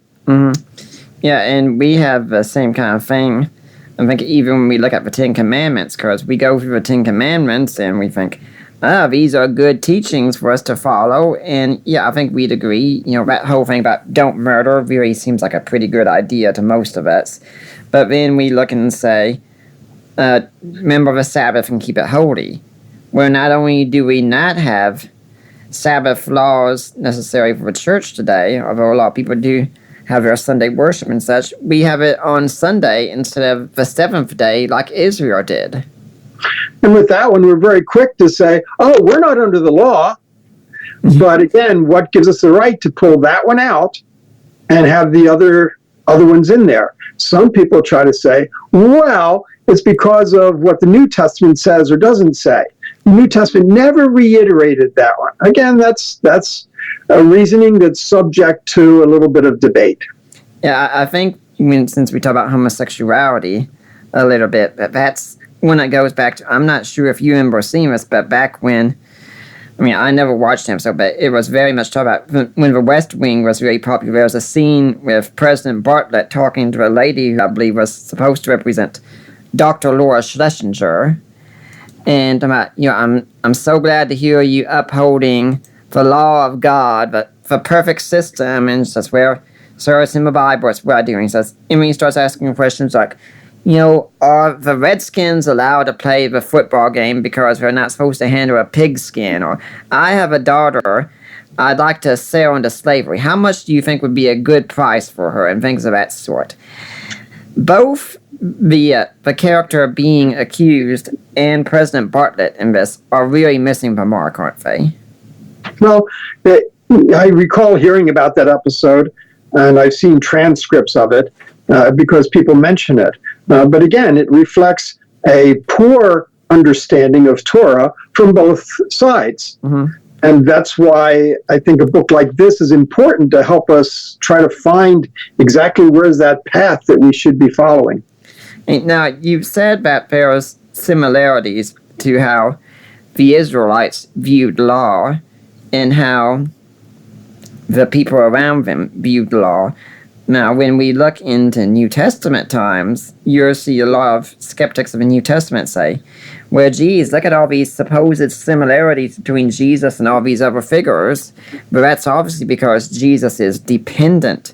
[SPEAKER 2] Yeah, and we have the same kind of thing. I think even when we look at the Ten Commandments, because we go through the Ten Commandments and we think, these are good teachings for us to follow. And yeah, I think we'd agree, that whole thing about don't murder really seems like a pretty good idea to most of us. But then we look and say, remember the Sabbath and keep it holy. Well, not only do we not have Sabbath laws necessary for the church today, although a lot of people do have their Sunday worship and such, we have it on Sunday instead of the seventh day like Israel did.
[SPEAKER 3] And with that one, we're very quick to say, we're not under the law. But again, what gives us the right to pull that one out and have the other ones in there? Some people try to say, well, it's because of what the New Testament says or doesn't say. The New Testament never reiterated that one. Again, that's a reasoning that's subject to a little bit of debate.
[SPEAKER 2] Yeah, I think, since we talk about homosexuality a little bit, that's when it goes back to, I'm not sure if you remember seeing this, but back when, I never watched him, but it was very much talked about when the West Wing was very popular. There was a scene with President Bartlett talking to a lady who I believe was supposed to represent Dr. Laura Schlesinger. And I'm so glad to hear you upholding the law of God, the perfect system, and that's where it's in the Bible, it's what I do. And he says, and when he starts asking questions like, are the Redskins allowed to play the football game because they're not supposed to handle a pigskin? Or, I have a daughter I'd like to sell into slavery. How much do you think would be a good price for her? And things of that sort. Both the character being accused and President Bartlett in this are really missing the mark, aren't they?
[SPEAKER 3] Well, I recall hearing about that episode, and I've seen transcripts of it because people mention it. But again, it reflects a poor understanding of Torah from both sides. Mm-hmm. And that's why I think a book like this is important to help us try to find exactly where's that path that we should be following.
[SPEAKER 2] Now, you've said that there are similarities to how the Israelites viewed law and how the people around them viewed law. Now, when we look into New Testament times, you'll see a lot of skeptics of the New Testament say, well, geez, look at all these supposed similarities between Jesus and all these other figures. But that's obviously because Jesus is dependent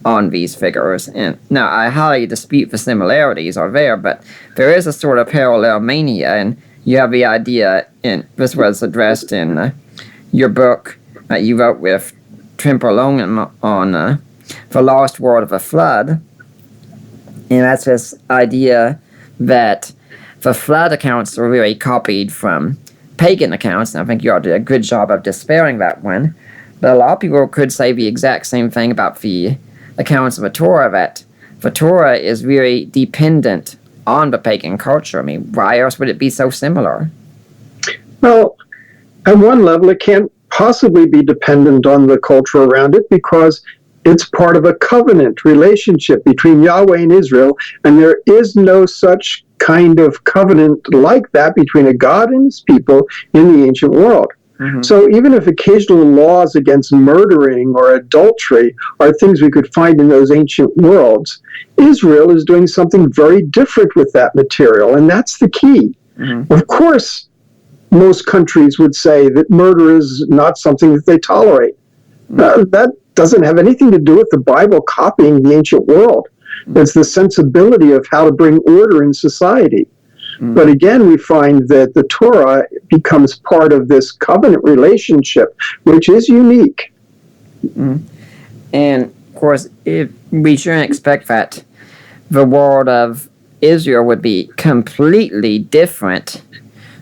[SPEAKER 2] on these figures. And now, I highly dispute the similarities are there, but there is a sort of parallel mania, and you have the idea, and this was addressed in your book that you wrote with Trimper Logan on the lost world of a flood. And that's this idea that the flood accounts are really copied from pagan accounts, and I think you all did a good job of dispelling that one. But a lot of people could say the exact same thing about the accounts of the Torah, that the Torah is really dependent on the pagan culture. Why else would it be so similar?
[SPEAKER 3] Well, at one level, it can't possibly be dependent on the culture around it because it's part of a covenant relationship between Yahweh and Israel, and there is no such kind of covenant like that between a God and his people in the ancient world. Mm-hmm. So even if occasional laws against murdering or adultery are things we could find in those ancient worlds, Israel is doing something very different with that material, and that's the key. Mm-hmm. Of course, most countries would say that murder is not something that they tolerate. Mm-hmm. That doesn't have anything to do with the Bible copying the ancient world. Mm-hmm. It's the sensibility of how to bring order in society. Mm-hmm. But again, we find that the Torah becomes part of this covenant relationship, which is unique.
[SPEAKER 2] Mm-hmm. And, of course, we shouldn't expect that the world of Israel would be completely different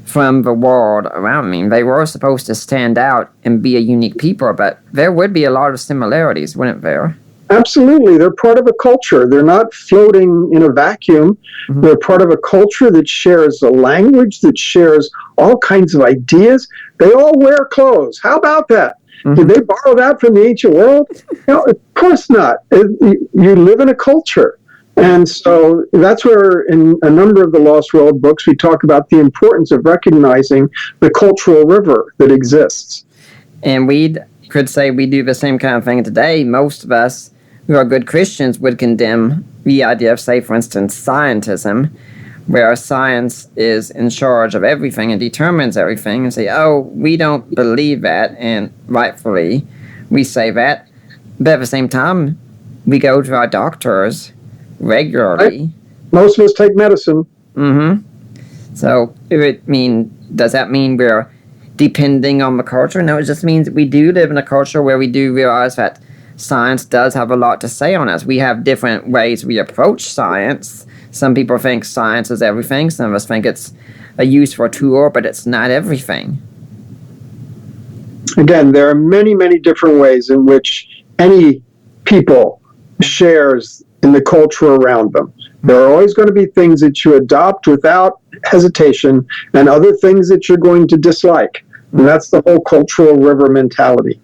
[SPEAKER 2] from the world around me. They were supposed to stand out and be a unique people, but there would be a lot of similarities, wouldn't there?
[SPEAKER 3] Absolutely. They're part of a culture. They're not floating in a vacuum. Mm-hmm. They're part of a culture that shares a language, that shares all kinds of ideas. They all wear clothes. How about that? Mm-hmm. Did they borrow that from the ancient world? No, of course not. You live in a culture. And so that's where in a number of the Lost World books, we talk about the importance of recognizing the cultural river that exists.
[SPEAKER 2] And we could say we do the same kind of thing today. Most of us who are good Christians would condemn the idea of, say, for instance, scientism, where science is in charge of everything and determines everything, and say, oh, we don't believe that, and rightfully we say that. But at the same time, we go to our doctors regularly.
[SPEAKER 3] Right. Most of us take medicine.
[SPEAKER 2] Mm-hmm. So, does that mean we're depending on the culture? No, it just means we do live in a culture where we do realize that science does have a lot to say on us. We have different ways we approach science. Some people think science is everything. Some of us think it's a useful tool, but it's not everything.
[SPEAKER 3] Again, there are many, many different ways in which any people shares in the culture around them. There are always going to be things that you adopt without hesitation and other things that you're going to dislike. And that's the whole cultural river mentality.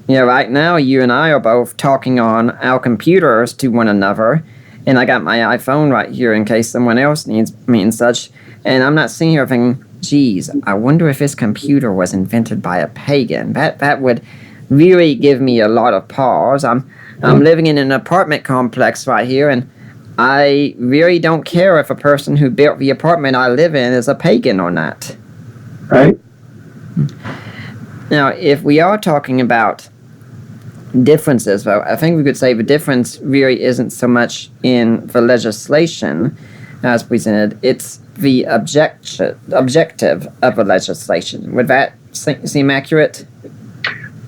[SPEAKER 2] Yeah, right now you and I are both talking on our computers to one another, and I got my iPhone right here in case someone else needs me and such, and I'm not sitting here thinking, geez, I wonder if this computer was invented by a pagan. That would really give me a lot of pause. I'm living in an apartment complex right here, and I really don't care if a person who built the apartment I live in is a pagan or not.
[SPEAKER 3] Right?
[SPEAKER 2] Now, if we are talking about differences, though, I think we could say the difference really isn't so much in the legislation as presented, it's the objective of the legislation. Would that seem accurate?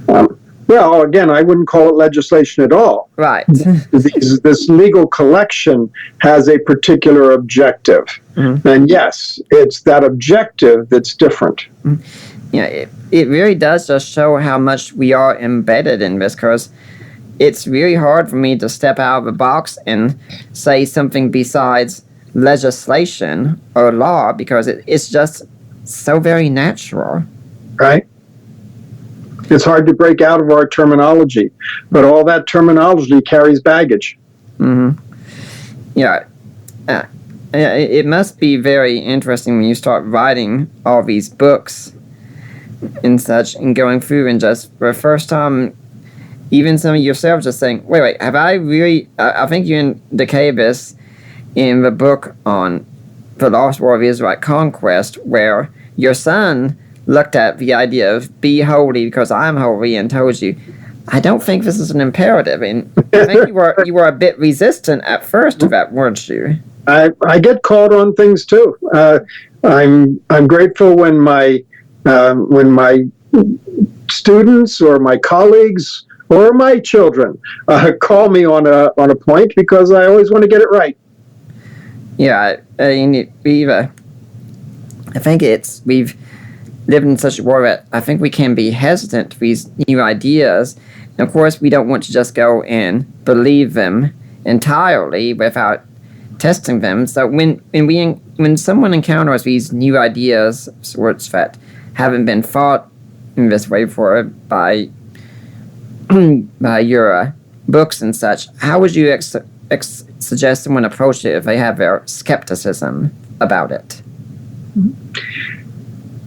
[SPEAKER 3] Well, again, I wouldn't call it legislation at all.
[SPEAKER 2] Right.
[SPEAKER 3] This legal collection has a particular objective. Mm-hmm. And yes, it's that objective that's different.
[SPEAKER 2] Mm-hmm. Yeah, it really does just show how much we are embedded in this, because it's really hard for me to step out of the box and say something besides legislation or law, because it's just so very natural.
[SPEAKER 3] Right? It's hard to break out of our terminology, but all that terminology carries baggage.
[SPEAKER 2] Mm-hmm. Yeah. It must be very interesting when you start writing all these books and such, and going through and just for the first time, even some of yourselves just saying, wait, have I really, I think you indicate this in the book on the Lost War of Israelite Conquest, where your son looked at the idea of be holy because I'm holy and told you, I don't think this is an imperative. And I think you were a bit resistant at first to that, weren't you?
[SPEAKER 3] I get called on things too. I'm grateful when my students or my colleagues or my children call me on a point, because I always want to get it right.
[SPEAKER 2] Yeah, I think we've lived in such a world that I think we can be hesitant to these new ideas. And of course, we don't want to just go and believe them entirely without testing them. So when someone encounters these new ideas, sorts that haven't been thought in this way before by your books and such, how would you suggest someone approach it if they have their skepticism about it?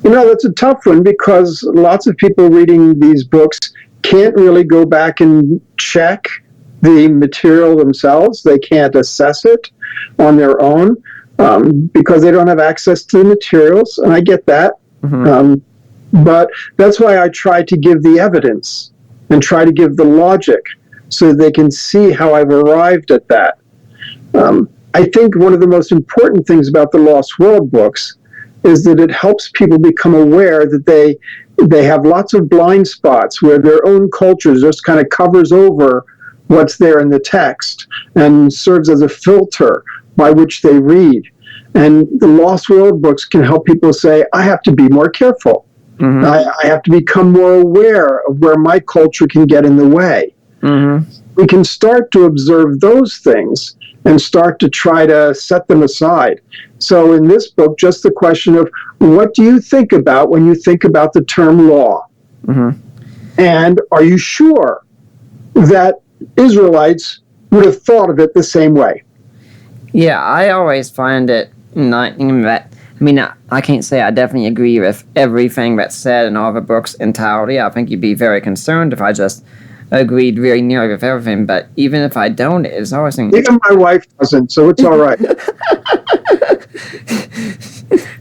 [SPEAKER 3] That's a tough one, because lots of people reading these books can't really go back and check the material themselves. They can't assess it on their own because they don't have access to the materials, and I get that. Mm-hmm. But that's why I try to give the evidence and try to give the logic so they can see how I've arrived at that. I think one of the most important things about the Lost World books is that it helps people become aware that they have lots of blind spots where their own culture just kind of covers over what's there in the text and serves as a filter by which they read. And the Lost World books can help people say, I have to be more careful. Mm-hmm. I have to become more aware of where my culture can get in the way. Mm-hmm. We can start to observe those things and start to try to set them aside. So in this book, just the question of, what do you think about when you think about the term law? Mm-hmm. And are you sure that Israelites would have thought of it the same way?
[SPEAKER 2] Yeah, I always find it I can't say I definitely agree with everything that's said in all the books entirely. I think you'd be very concerned if I just agreed very nearly with everything, but even if I don't, it's always...
[SPEAKER 3] Even my wife doesn't, so it's all right.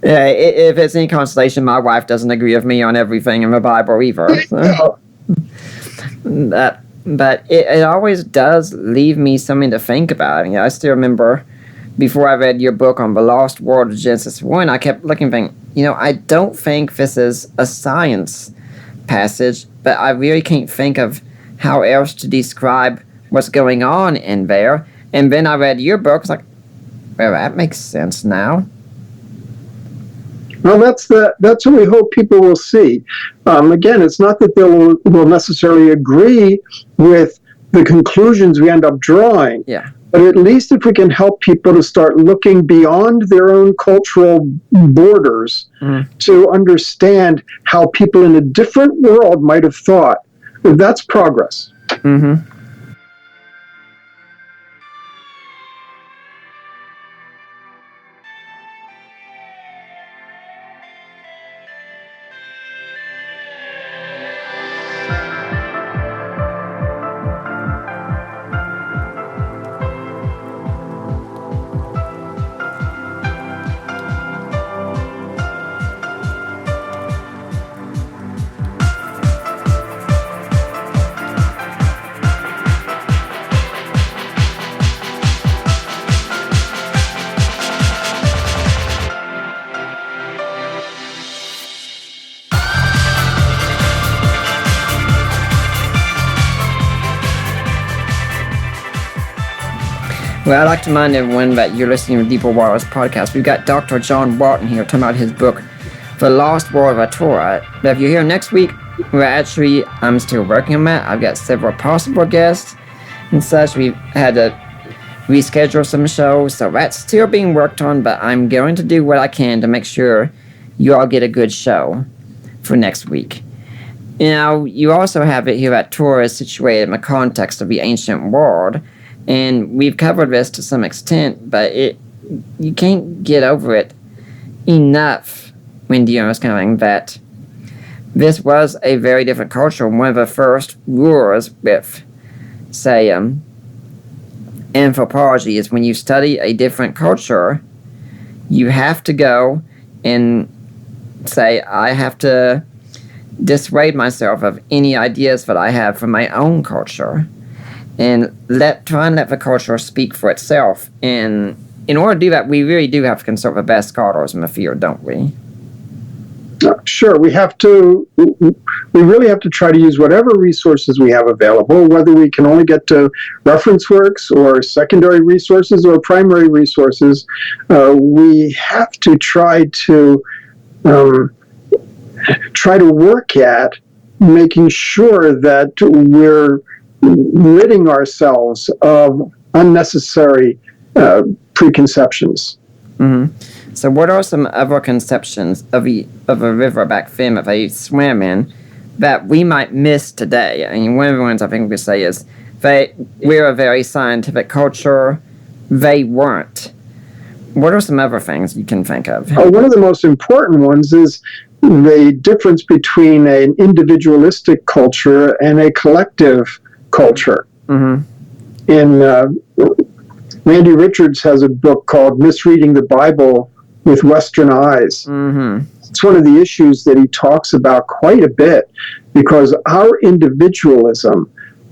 [SPEAKER 2] Yeah, if it's any consolation, my wife doesn't agree with me on everything in the Bible either. So. But it always does leave me something to think about. I still remember before I read your book on the Lost World of Genesis 1, I kept looking and thinking, I don't think this is a science passage, but I really can't think of how else to describe what's going on in there. And then I read your book, it's like, well, that makes sense now.
[SPEAKER 3] Well, that's what we hope people will see. Again, it's not that they will necessarily agree with the conclusions we end up drawing.
[SPEAKER 2] Yeah.
[SPEAKER 3] But at least if we can help people to start looking beyond their own cultural borders to understand how people in a different world might have thought, that's progress.
[SPEAKER 2] Mm-hmm. Well, I'd like to remind everyone that you're listening to Deeper Waters podcast. We've got Dr. John Walton here talking about his book, The Lost World of the Torah. But if you're here next week, I'm still working on that. I've got several possible guests and such. We've had to reschedule some shows, so that's still being worked on, but I'm going to do what I can to make sure you all get a good show for next week. Now, you also have it here that Torah is situated in the context of the ancient world, and we've covered this to some extent, but you can't get over it enough when dealing with kind of like that. This was a very different culture. One of the first rules with, say, anthropology is when you study a different culture, you have to go and say, I have to dissuade myself of any ideas that I have from my own culture, and try and let the culture speak for itself. And in order to do that, we really do have to consult the best scholars in the field, don't we?
[SPEAKER 3] Sure, we really have to try to use whatever resources we have available, whether we can only get to reference works or secondary resources or primary resources. We have to try to work at making sure that we're ridding ourselves of unnecessary preconceptions.
[SPEAKER 2] Mm-hmm. So what are some other conceptions of a river back then that they swam in that we might miss today? I mean, one of the ones I think we could say is we're a very scientific culture. They weren't. What are some other things you can think of?
[SPEAKER 3] One of the most important ones is the difference between an individualistic culture and a collective culture.
[SPEAKER 2] Mm-hmm.
[SPEAKER 3] Randy Richards has a book called Misreading the Bible with Western Eyes.
[SPEAKER 2] Mm-hmm.
[SPEAKER 3] It's one of the issues that he talks about quite a bit, because our individualism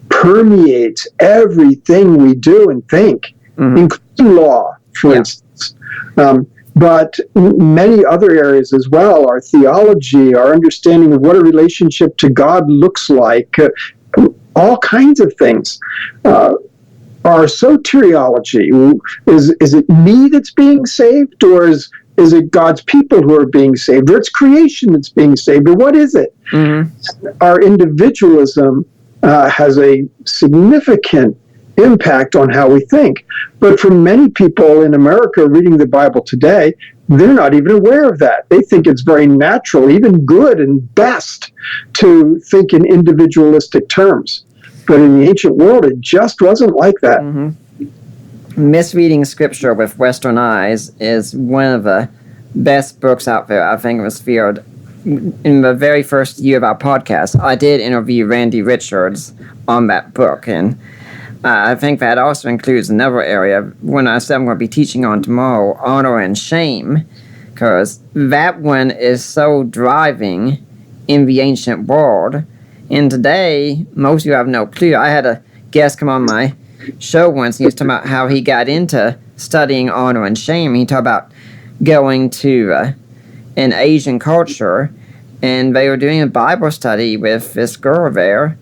[SPEAKER 3] permeates everything we do and think, including law, for instance. But many other areas as well, our theology, our understanding of what a relationship to God looks like, all kinds of things. Our soteriology, is it me that's being saved, or is it God's people who are being saved, or it's creation that's being saved, or what is it? Mm-hmm. Our individualism has a significant impact on how we think. But for many people in America reading the Bible today, they're not even aware of that. They think it's very natural, even good and best, to think in individualistic terms. But in the ancient world, it just wasn't like that.
[SPEAKER 2] Mm-hmm. Misreading Scripture with Western Eyes is one of the best books out there, I think, in this field. In the very first year of our podcast, I did interview Randy Richards on that book, and I think that also includes another area when I said I'm going to be teaching on tomorrow, honor and shame, because that one is so driving in the ancient world. And today, most of you have no clue. I had a guest come on my show once, and he was talking about how he got into studying honor and shame. He talked about going to an Asian culture, and they were doing a Bible study with this girl there,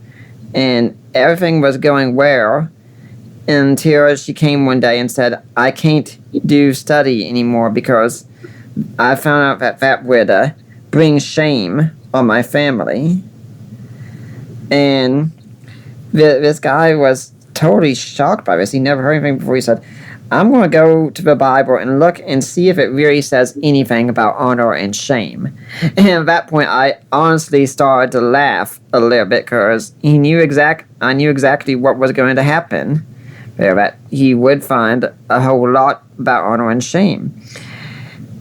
[SPEAKER 2] and everything was going well until she came one day and said, I can't do study anymore because I found out that that would bring shame on my family. And this guy was totally shocked by this. He never heard anything before. He said, I'm going to go to the Bible and look and see if it really says anything about honor and shame. And at that point, I honestly started to laugh a little bit because I knew exactly what was going to happen there, that he would find a whole lot about honor and shame.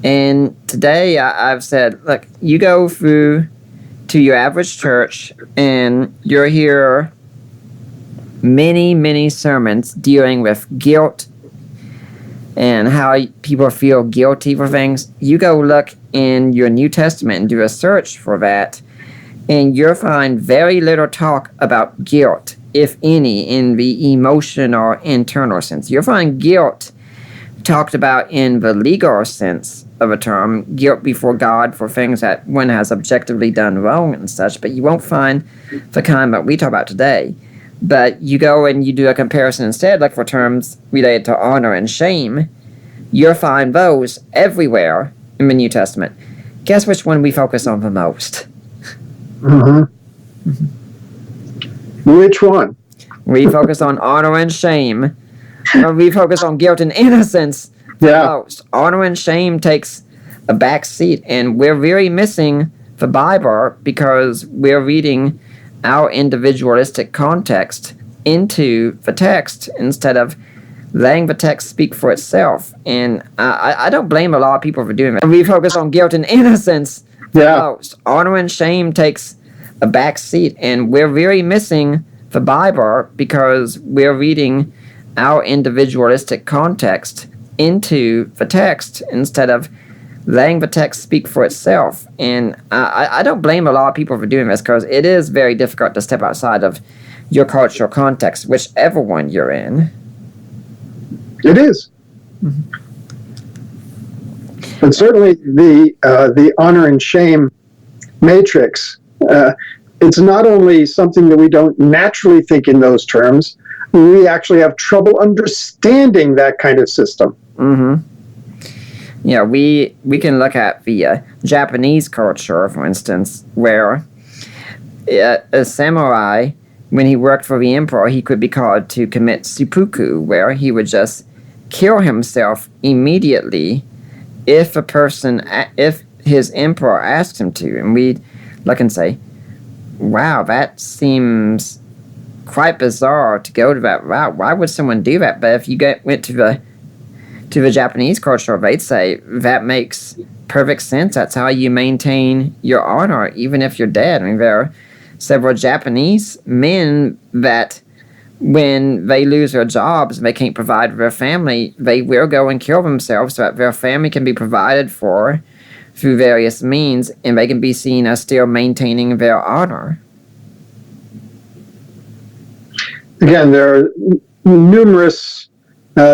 [SPEAKER 2] And today I've said, look, you go through to your average church and you'll hear many, many sermons dealing with guilt and how people feel guilty for things. You go look in your New Testament and do a search for that, and you'll find very little talk about guilt, if any, in the emotional or internal sense. You'll find guilt talked about in the legal sense of a term, guilt before God for things that one has objectively done wrong and such, but you won't find the kind that we talk about today. But you go and you do a comparison instead, like for terms related to honor and shame, you'll find those everywhere in the New Testament. Guess which one we focus on the most?
[SPEAKER 3] Mm-hmm. Which one?
[SPEAKER 2] We focus on honor and shame. Or we focus on guilt and innocence the most. Honor and shame takes a back seat, and we're really missing the Bible because we're reading our individualistic context into the text instead of letting the text speak for itself. And I don't blame a lot of people for doing that. We focus on guilt and innocence the most. Honor and shame takes a back seat, and we're really missing the Bible because we're reading our individualistic context into the text instead of letting the text speak for itself. And I don't blame a lot of people for doing this because it is very difficult to step outside of your cultural context, whichever one you're in.
[SPEAKER 3] It is. Mm-hmm. But certainly the honor and shame matrix, it's not only something that we don't naturally think in those terms, we actually have trouble understanding that kind of system.
[SPEAKER 2] Mm-hmm. Yeah, we can look at the Japanese culture, for instance, where a samurai, when he worked for the emperor, he could be called to commit seppuku, where he would just kill himself immediately if his emperor asked him to. And we'd look and say, wow, that seems quite bizarre to go to that route. Why would someone do that? But if you went to the Japanese culture, they'd say that makes perfect sense. That's how you maintain your honor, even if you're dead. I mean, there are several Japanese men that when they lose their jobs and they can't provide for their family, they will go and kill themselves so that their family can be provided for through various means, and they can be seen as still maintaining their honor.
[SPEAKER 3] Again, there are numerous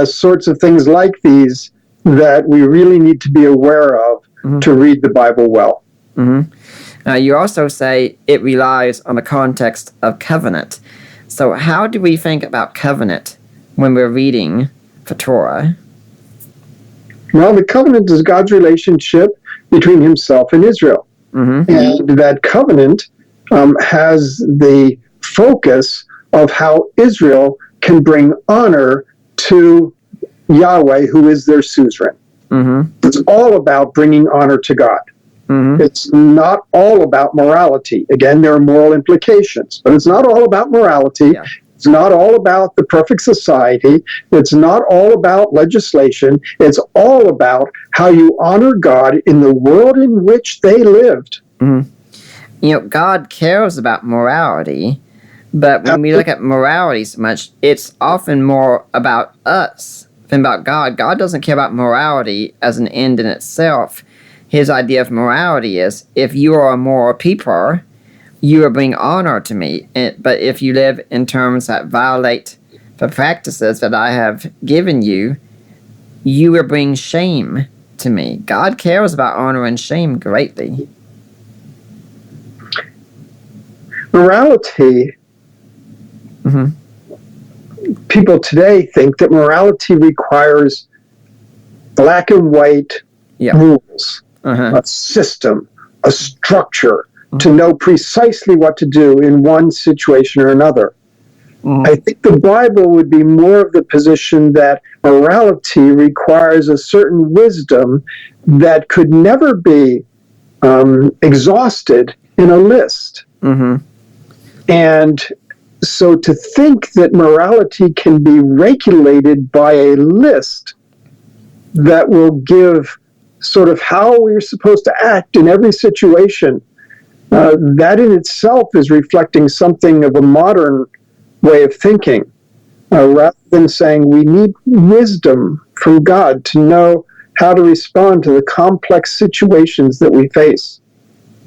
[SPEAKER 3] sorts of things like these that we really need to be aware of to read the Bible well.
[SPEAKER 2] Mm-hmm. You also say it relies on the context of covenant. So how do we think about covenant when we're reading the Torah?
[SPEAKER 3] Well, the covenant is God's relationship between himself and Israel. Mm-hmm. And that covenant has the focus of how Israel can bring honor to Yahweh, who is their suzerain. Mm-hmm. It's all about bringing honor to God. Mm-hmm. It's not all about morality. Again, there are moral implications, but it's not all about morality. Yeah. It's not all about the perfect society. It's not all about legislation. It's all about how you honor God in the world in which they lived.
[SPEAKER 2] Mm-hmm. You know, God cares about morality, but when we look at morality so much, it's often more about us than about God. God doesn't care about morality as an end in itself. His idea of morality is, if you are a moral people, you will bring honor to me. But if you live in terms that violate the practices that I have given you, you will bring shame to me. God cares about honor and shame greatly.
[SPEAKER 3] Morality, people today think that morality requires black and white rules, a system, a structure to know precisely what to do in one situation or another. I think the Bible would be more of the position that morality requires a certain wisdom that could never be exhausted in a list. And so to think that morality can be regulated by a list that will give sort of how we're supposed to act in every situation, that in itself is reflecting something of a modern way of thinking, rather than saying we need wisdom from God to know how to respond to the complex situations that we face.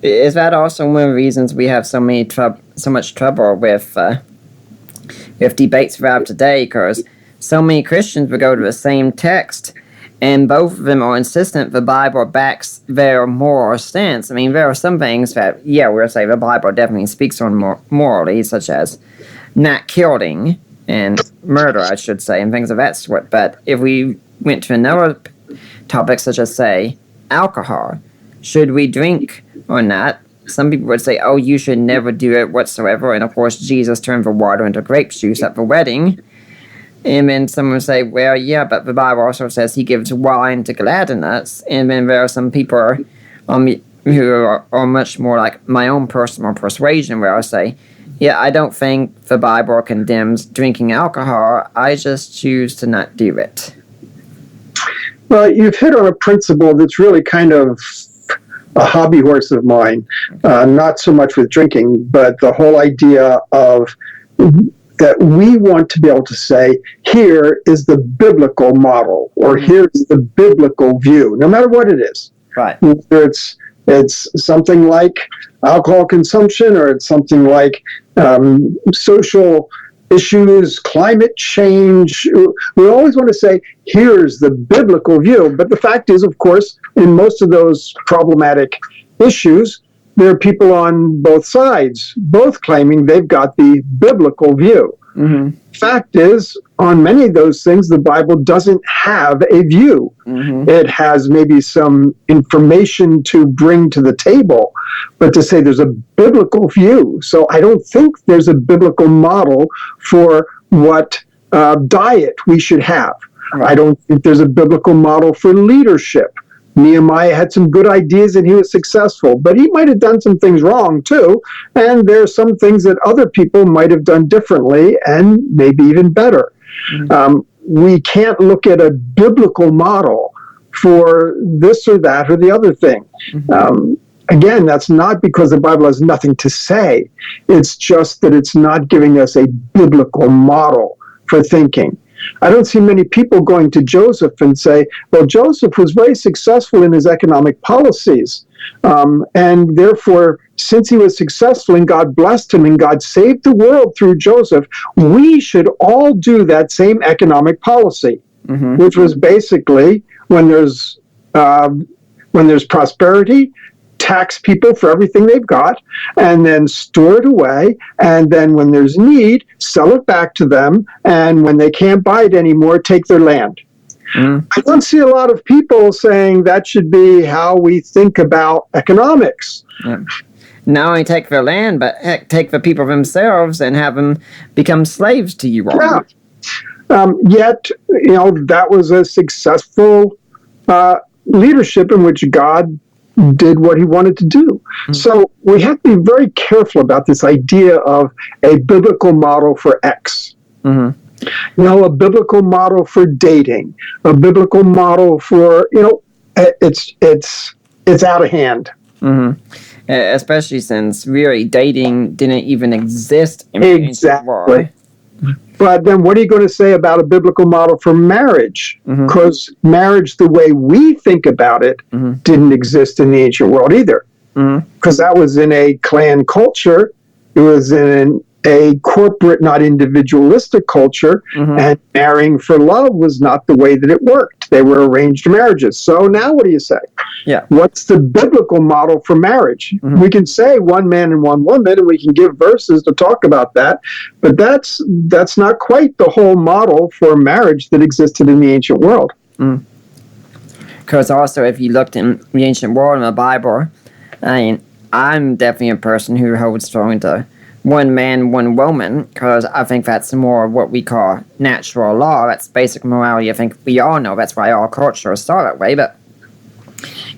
[SPEAKER 2] Is that also one of the reasons we have so much trouble with debates throughout today? Because so many Christians will go to the same text, and both of them are insistent the Bible backs their moral stance. I mean, there are some things that, we'll say the Bible definitely speaks on morally, such as not killing and murder, I should say, and things of that sort. But if we went to another topic, such as, say, alcohol, should we drink or not? Some people would say, oh, you should never do it whatsoever. And of course, Jesus turned the water into grape juice at the wedding. And then someone would say, well, yeah, but the Bible also says he gives wine to gladden us. And then there are some people who are much more like my own personal persuasion, where I say, yeah, I don't think the Bible condemns drinking alcohol. I just choose to not do it.
[SPEAKER 3] Well, you've hit on a principle that's really kind of a hobby horse of mine, not so much with drinking, but the whole idea of that we want to be able to say, here is the biblical model, or here's the biblical view, no matter what it is.
[SPEAKER 2] Right.
[SPEAKER 3] Whether it's something like alcohol consumption, or it's something like social issues, climate change. We always want to say, here's the biblical view. But the fact is, of course, in most of those problematic issues, there are people on both sides, both claiming they've got the biblical view. Fact is, on many of those things, the Bible doesn't have a view. It has maybe some information to bring to the table, but to say there's a biblical view. So I don't think there's a biblical model for what diet we should have. I don't think there's a biblical model for leadership. Nehemiah had some good ideas and he was successful, but he might have done some things wrong too. And there are some things that other people might have done differently and maybe even better. We can't look at a biblical model for this or that or the other thing. Again, that's not because the Bible has nothing to say. It's just that it's not giving us a biblical model for thinking. I don't see many people going to Joseph and say, well, Joseph was very successful in his economic policies. And therefore, since he was successful and God blessed him and God saved the world through Joseph, we should all do that same economic policy, which was basically when there's prosperity, tax people for everything they've got, and then store it away, and then when there's need, sell it back to them, and when they can't buy it anymore, take their land. I don't see a lot of people saying that should be how we think about economics.
[SPEAKER 2] Not only take their land, but heck, take the people themselves and have them become slaves to you all.
[SPEAKER 3] Yet, that was a successful leadership in which God did what he wanted to do. So we have to be very careful about this idea of a biblical model for X. A biblical model for dating, a biblical model for, it's out of hand.
[SPEAKER 2] Especially since really dating didn't even exist in
[SPEAKER 3] Exactly. But then what are you going to say about a biblical model for marriage? Because marriage, the way we think about it, didn't exist in the ancient world either. Because that was in a clan culture. It was in a corporate, not individualistic culture. And marrying for love was not the way that it worked. They were arranged marriages. So now what do you say? What's the biblical model for marriage? We can say one man and one woman, and we can give verses to talk about that, but that's not quite the whole model for marriage that existed in the ancient world.
[SPEAKER 2] Because also, if you looked in the ancient world in the Bible, I mean, I'm definitely a person who holds strong to one man, one woman, because I think that's more what we call natural law. That's basic morality. I think we all know that's why all cultures start that way. But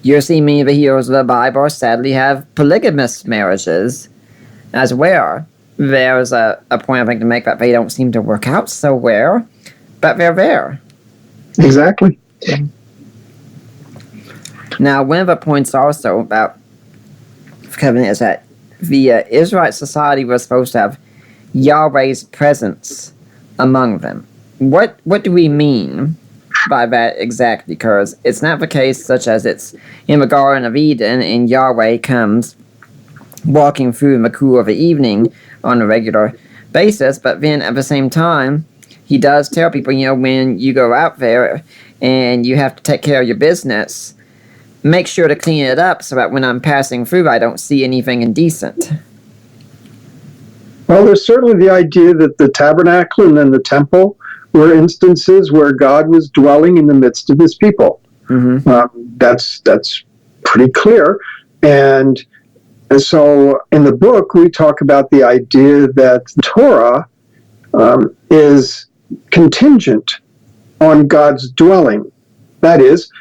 [SPEAKER 2] you see many of the heroes of the Bible sadly have polygamous marriages as well. There's a point I think to make that they don't seem to work out so well, but they're there.
[SPEAKER 3] Exactly.
[SPEAKER 2] Now, one of the points also about covenant is that the Israelite society was supposed to have Yahweh's presence among them. What do we mean by that exactly? Because it's not the case such as it's in the Garden of Eden and Yahweh comes walking through in the cool of the evening on a regular basis, but then at the same time, he does tell people, when you go out there and you have to take care of your business, make sure to clean it up so that when I'm passing through, I don't see anything indecent.
[SPEAKER 3] Well, there's certainly the idea that the tabernacle and then the temple were instances where God was dwelling in the midst of his people. Mm-hmm. That's pretty clear. And so in the book, we talk about the idea that Torah is contingent on God's dwelling. That is,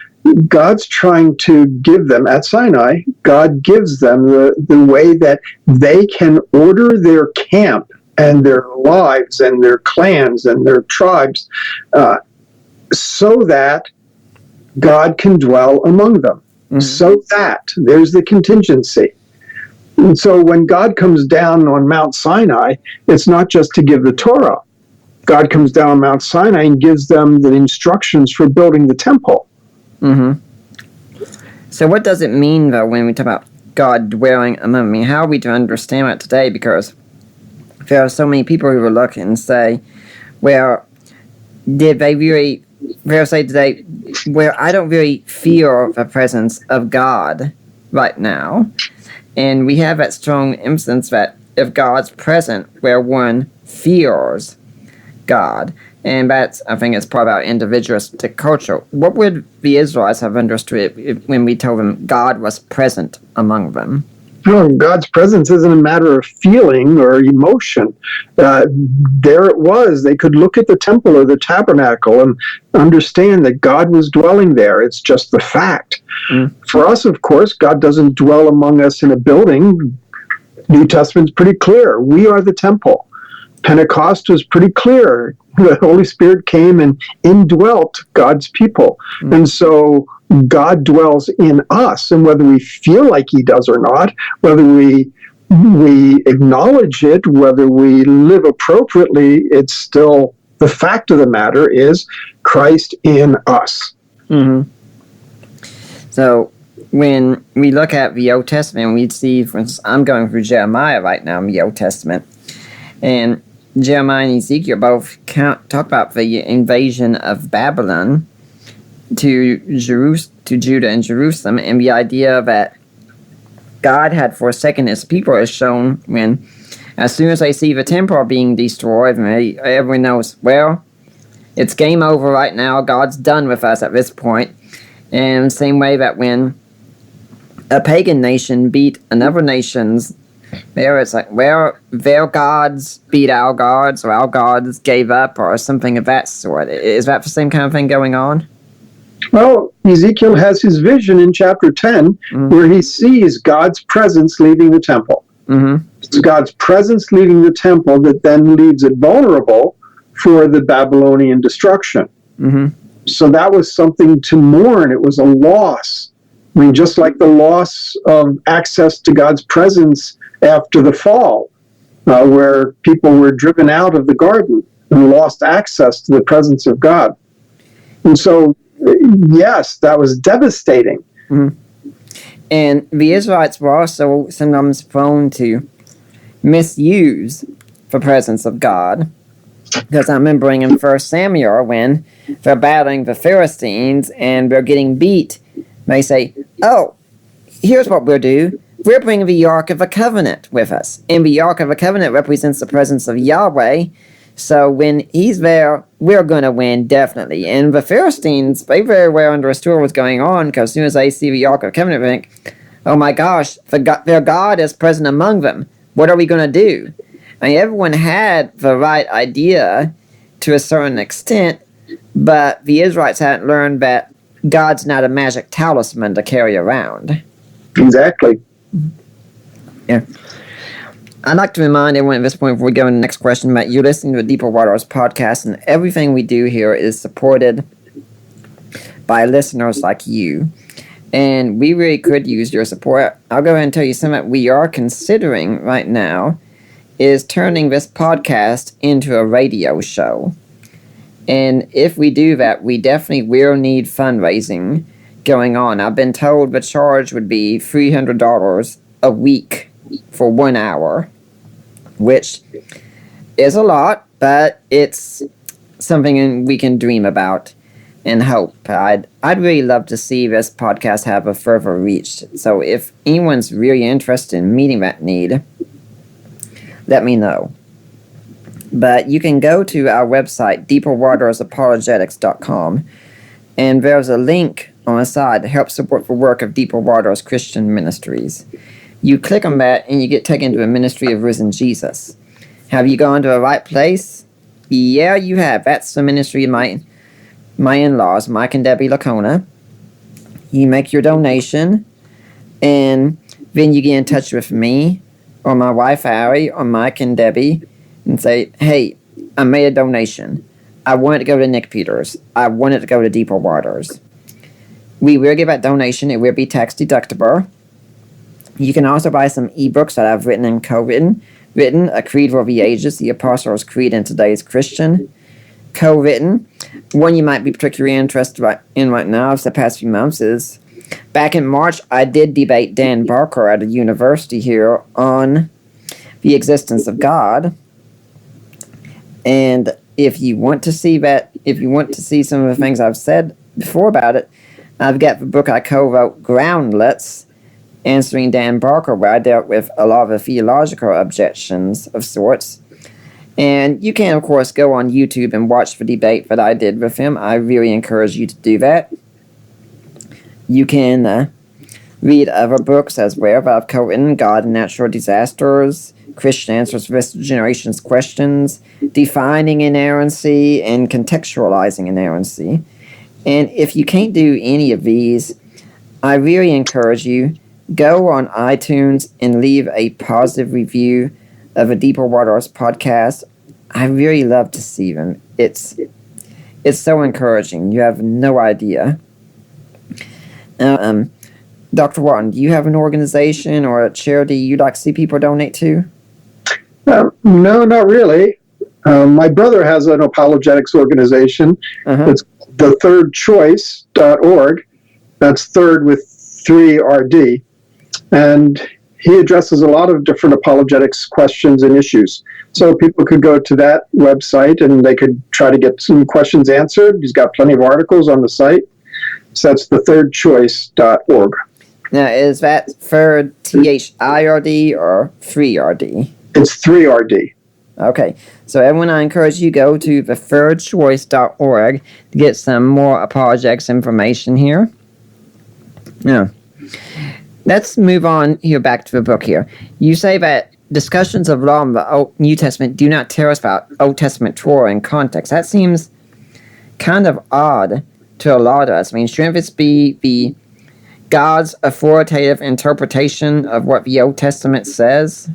[SPEAKER 3] God's trying to give them, at Sinai, God gives them the way that they can order their camp and their lives and their clans and their tribes so that God can dwell among them. Mm-hmm. So that, there's the contingency. And so when God comes down on Mount Sinai, it's not just to give the Torah. God comes down on Mount Sinai and gives them the instructions for building the temple.
[SPEAKER 2] Mm-hmm. So what does it mean, though, when we talk about God dwelling among me? How are we to understand that today? Because there are so many people who will look and say, well, did they really, they'll say today, well, I don't really feel the presence of God right now. And we have that strong instance that if God's present, where one fears God. And that's, I think, it's part of our individualistic culture. What would the Israelites have understood when we told them God was present among them?
[SPEAKER 3] No, God's presence isn't a matter of feeling or emotion. There it was. They could look at the temple or the tabernacle and understand that God was dwelling there. It's just the fact. Mm. For us, of course, God doesn't dwell among us in a building. New Testament's pretty clear. We are the temple. Pentecost was pretty clear. The Holy Spirit came and indwelt God's people. Mm. And so God dwells in us, and whether we feel like he does or not, whether we acknowledge it, whether we live appropriately, it's still, the fact of the matter is Christ in us.
[SPEAKER 2] Mm-hmm. So when we look at the Old Testament, we see, for instance, I'm going through Jeremiah right now in the Old Testament, and Jeremiah and Ezekiel both talk about the invasion of Babylon to Judah and Jerusalem, and the idea that God had forsaken his people is shown when, as soon as they see the temple being destroyed, and everyone knows, well, it's game over right now, God's done with us at this point. And the same way that when a pagan nation beat another nation's, there it's like, well, their gods beat our gods, or our gods gave up, or something of that sort. Is that the same kind of thing going on?
[SPEAKER 3] Well, Ezekiel has his vision in chapter 10, mm-hmm. where he sees God's presence leaving the temple. Mm-hmm. It's God's presence leaving the temple that then leaves it vulnerable for the Babylonian destruction. Mm-hmm. So that was something to mourn. It was a loss. I mean, just like the loss of access to God's presence after the fall, where people were driven out of the garden and lost access to the presence of God. And so, yes, that was devastating.
[SPEAKER 2] Mm-hmm. And the Israelites were also sometimes prone to misuse the presence of God. Because I'm remembering in 1 Samuel when they're battling the Philistines and they're getting beat, they say, oh, here's what we'll do. We're bringing the Ark of the Covenant with us. And the Ark of the Covenant represents the presence of Yahweh. So when he's there, we're going to win, definitely. And the Philistines, they very well understood what's going on, because as soon as they see the Ark of the Covenant, they think, oh my gosh, their God is present among them. What are we going to do? I mean, everyone had the right idea to a certain extent, but the Israelites hadn't learned that God's not a magic talisman to carry around.
[SPEAKER 3] Exactly.
[SPEAKER 2] Yeah. I'd like to remind everyone at this point, before we go to the next question, that you're listening to the Deeper Waters podcast, and everything we do here is supported by listeners like you. And we really could use your support. I'll go ahead and tell you something that we are considering right now is turning this podcast into a radio show. And if we do that, we definitely will need fundraising going on. I've been told the charge would be $300 a week for 1 hour, which is a lot, but it's something we can dream about and hope. I'd really love to see this podcast have a further reach. So if anyone's really interested in meeting that need, let me know. But you can go to our website, deeperwatersapologetics.com, and there's a link on the side to help support the work of Deeper Waters Christian Ministries. You click on that and you get taken to a ministry of risen Jesus. Have you gone to the right place? Yeah, you have. That's the ministry of my in-laws, Mike and Debbie Lacona. You make your donation, and then you get in touch with me or my wife Ari or Mike and Debbie and say, hey, I made a donation. I want it to go to Nick Peters. I want it to go to Deeper Waters. We will give that donation. It will be tax deductible. You can also buy some ebooks that I've written and co-written. A Creed for the Ages, the Apostles' Creed in Today's Christian. Co-written. One you might be particularly interested in right now for the past few months is, back in March, I did debate Dan Barker at a university here on the existence of God. And if you want to see some of the things I've said before about it, I've got the book I co-wrote, Groundlets, answering Dan Barker, where I dealt with a lot of the theological objections of sorts. And you can, of course, go on YouTube and watch the debate that I did with him. I really encourage you to do that. You can read other books as well that I've co-written, God and Natural Disasters, Christian Answers to This Generation's Questions, Defining Inerrancy, and Contextualizing Inerrancy. And if you can't do any of these, I really encourage you, go on iTunes and leave a positive review of a Deeper Waters podcast. I really love to see them. It's so encouraging. You have no idea. Dr. Walton, do you have an organization or a charity you'd like to see people donate to?
[SPEAKER 3] No, not really. My brother has an apologetics organization. It's thethirdchoice.org. That's third with 3RD. And he addresses a lot of different apologetics questions and issues. So people could go to that website and they could try to get some questions answered. He's got plenty of articles on the site. So that's thethirdchoice.org.
[SPEAKER 2] Now, is that third THIRD or 3RD?
[SPEAKER 3] It's 3RD.
[SPEAKER 2] Okay, so everyone, I encourage you to go to thethirdchoice.org to get some more apologetics information here. Now, let's move on here back to the book here. You say that discussions of law in the New Testament do not tell us about Old Testament Torah in context. That seems kind of odd to a lot of us. I mean, shouldn't this be the God's authoritative interpretation of what the Old Testament says?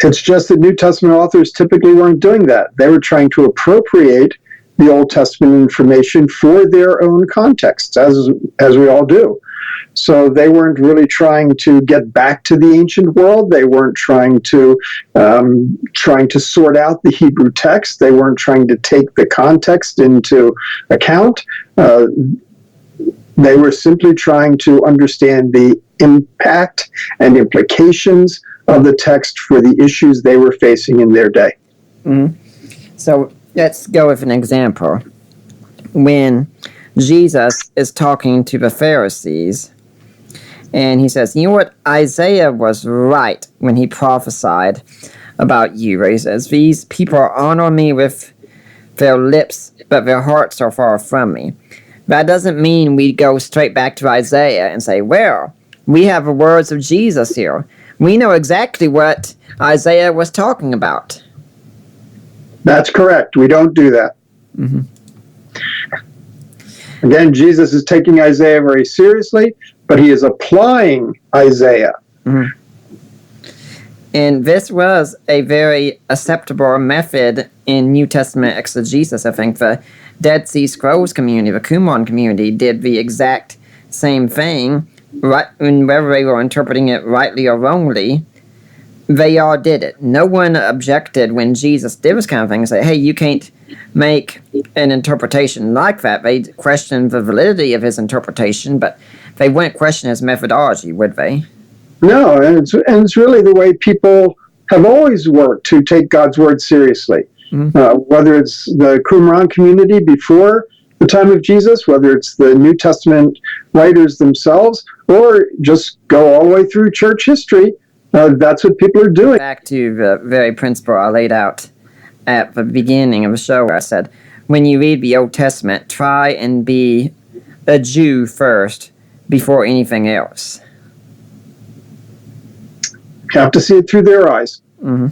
[SPEAKER 3] It's just that New Testament authors typically weren't doing that. They were trying to appropriate the Old Testament information for their own contexts, as we all do. So they weren't really trying to get back to the ancient world. They weren't trying to sort out the Hebrew text. They weren't trying to take the context into account. They were simply trying to understand the impact and implications of the text for the issues they were facing in their day.
[SPEAKER 2] Mm-hmm. So let's go with an example. When Jesus is talking to the Pharisees, And he says, you know what? Isaiah was right when he prophesied about you. Where he says, these people honor me with their lips, but their hearts are far from me. That doesn't mean we go straight back to Isaiah and say, well, we have the words of Jesus here. We know exactly what Isaiah was talking about.
[SPEAKER 3] That's correct. We don't do that.
[SPEAKER 2] Mm-hmm.
[SPEAKER 3] Again, Jesus is taking Isaiah very seriously, but he is applying Isaiah.
[SPEAKER 2] Mm-hmm. And this was a very acceptable method in New Testament exegesis. I think the Dead Sea Scrolls community, the Qumran community, did the exact same thing. Right, whether they were interpreting it rightly or wrongly, they all did it. No one objected when Jesus did this kind of thing and say, hey, you can't make an interpretation like that. They questioned the validity of his interpretation, but they wouldn't question his methodology, would they?
[SPEAKER 3] No, and it's really the way people have always worked to take God's word seriously. Mm-hmm. Whether it's the Qumran community before the time of Jesus, whether it's the New Testament writers themselves, or just go all the way through church history, that's what people are doing.
[SPEAKER 2] Back to the very principle I laid out at the beginning of the show, where I said, when you read the Old Testament, try and be a Jew first before anything else.
[SPEAKER 3] You have to see it through their eyes.
[SPEAKER 2] Mm-hmm.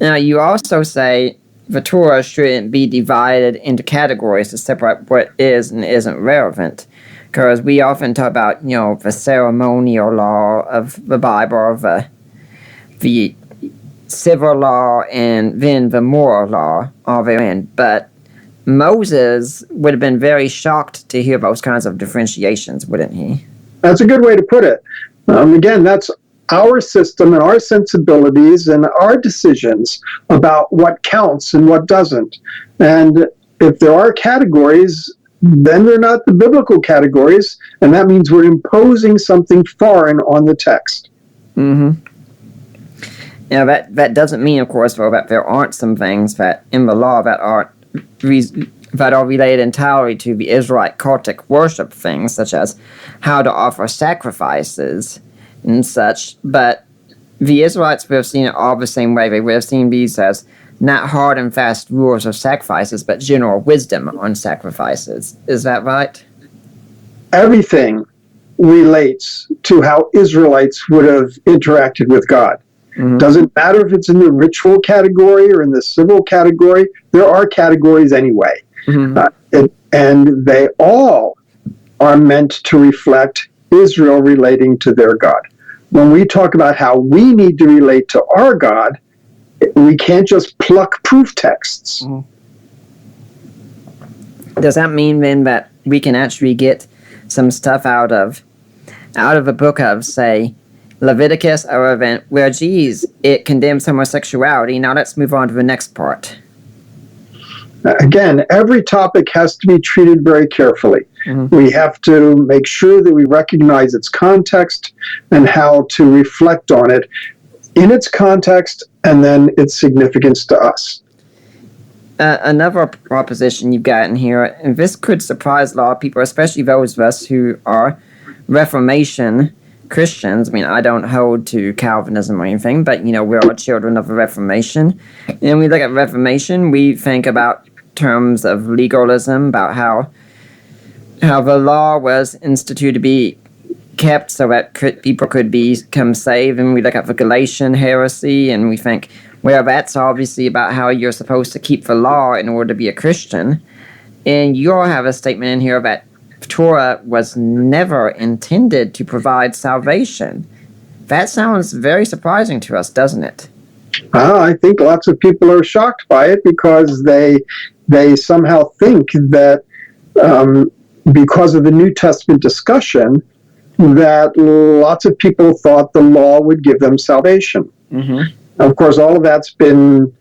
[SPEAKER 2] Now, you also say the Torah shouldn't be divided into categories to separate what is and isn't relevant. Because we often talk about, the ceremonial law of the Bible, or the civil law, and then the moral law all therein. But Moses would have been very shocked to hear those kinds of differentiations, wouldn't he?
[SPEAKER 3] That's a good way to put it. Again, that's our system and our sensibilities and our decisions about what counts and what doesn't. And if there are categories, then they're not the biblical categories, and that means we're imposing something foreign on the text.
[SPEAKER 2] Mm-hmm. Now, that doesn't mean, of course, though, that there aren't some things that in the law that are related entirely to the Israelite cultic worship things, such as how to offer sacrifices and such, but the Israelites would have seen it all the same way. They would have seen these as not hard and fast rules of sacrifices, but general wisdom on sacrifices. Is that right?
[SPEAKER 3] Everything relates to how Israelites would have interacted with God. Mm-hmm. Doesn't matter if it's in the ritual category or in the civil category. There are categories anyway. Mm-hmm. And they all are meant to reflect Israel relating to their God. When we talk about how we need to relate to our God, we can't just pluck proof texts.
[SPEAKER 2] Mm-hmm. Does that mean then that we can actually get some stuff out of a book of, say, Leviticus or event where, geez, it condemns homosexuality? Now let's move on to the next part.
[SPEAKER 3] Again, every topic has to be treated very carefully. Mm-hmm. We have to make sure that we recognize its context and how to reflect on it in its context and then its significance to us.
[SPEAKER 2] Another proposition you've got in here, and this could surprise a lot of people, especially those of us who are Reformation Christians. I mean, I don't hold to Calvinism or anything, but, we're all children of the Reformation. And when we look at Reformation, we think about terms of legalism, about how the law was instituted to be kept so that people could become saved. And we look at the Galatian heresy, and we think, well, that's obviously about how you're supposed to keep the law in order to be a Christian. And you all have a statement in here that Torah was never intended to provide salvation. That sounds very surprising to us, doesn't it?
[SPEAKER 3] I think lots of people are shocked by it because they somehow think that because of the New Testament discussion, that lots of people thought the law would give them salvation. Mm-hmm. Of course, all of that's been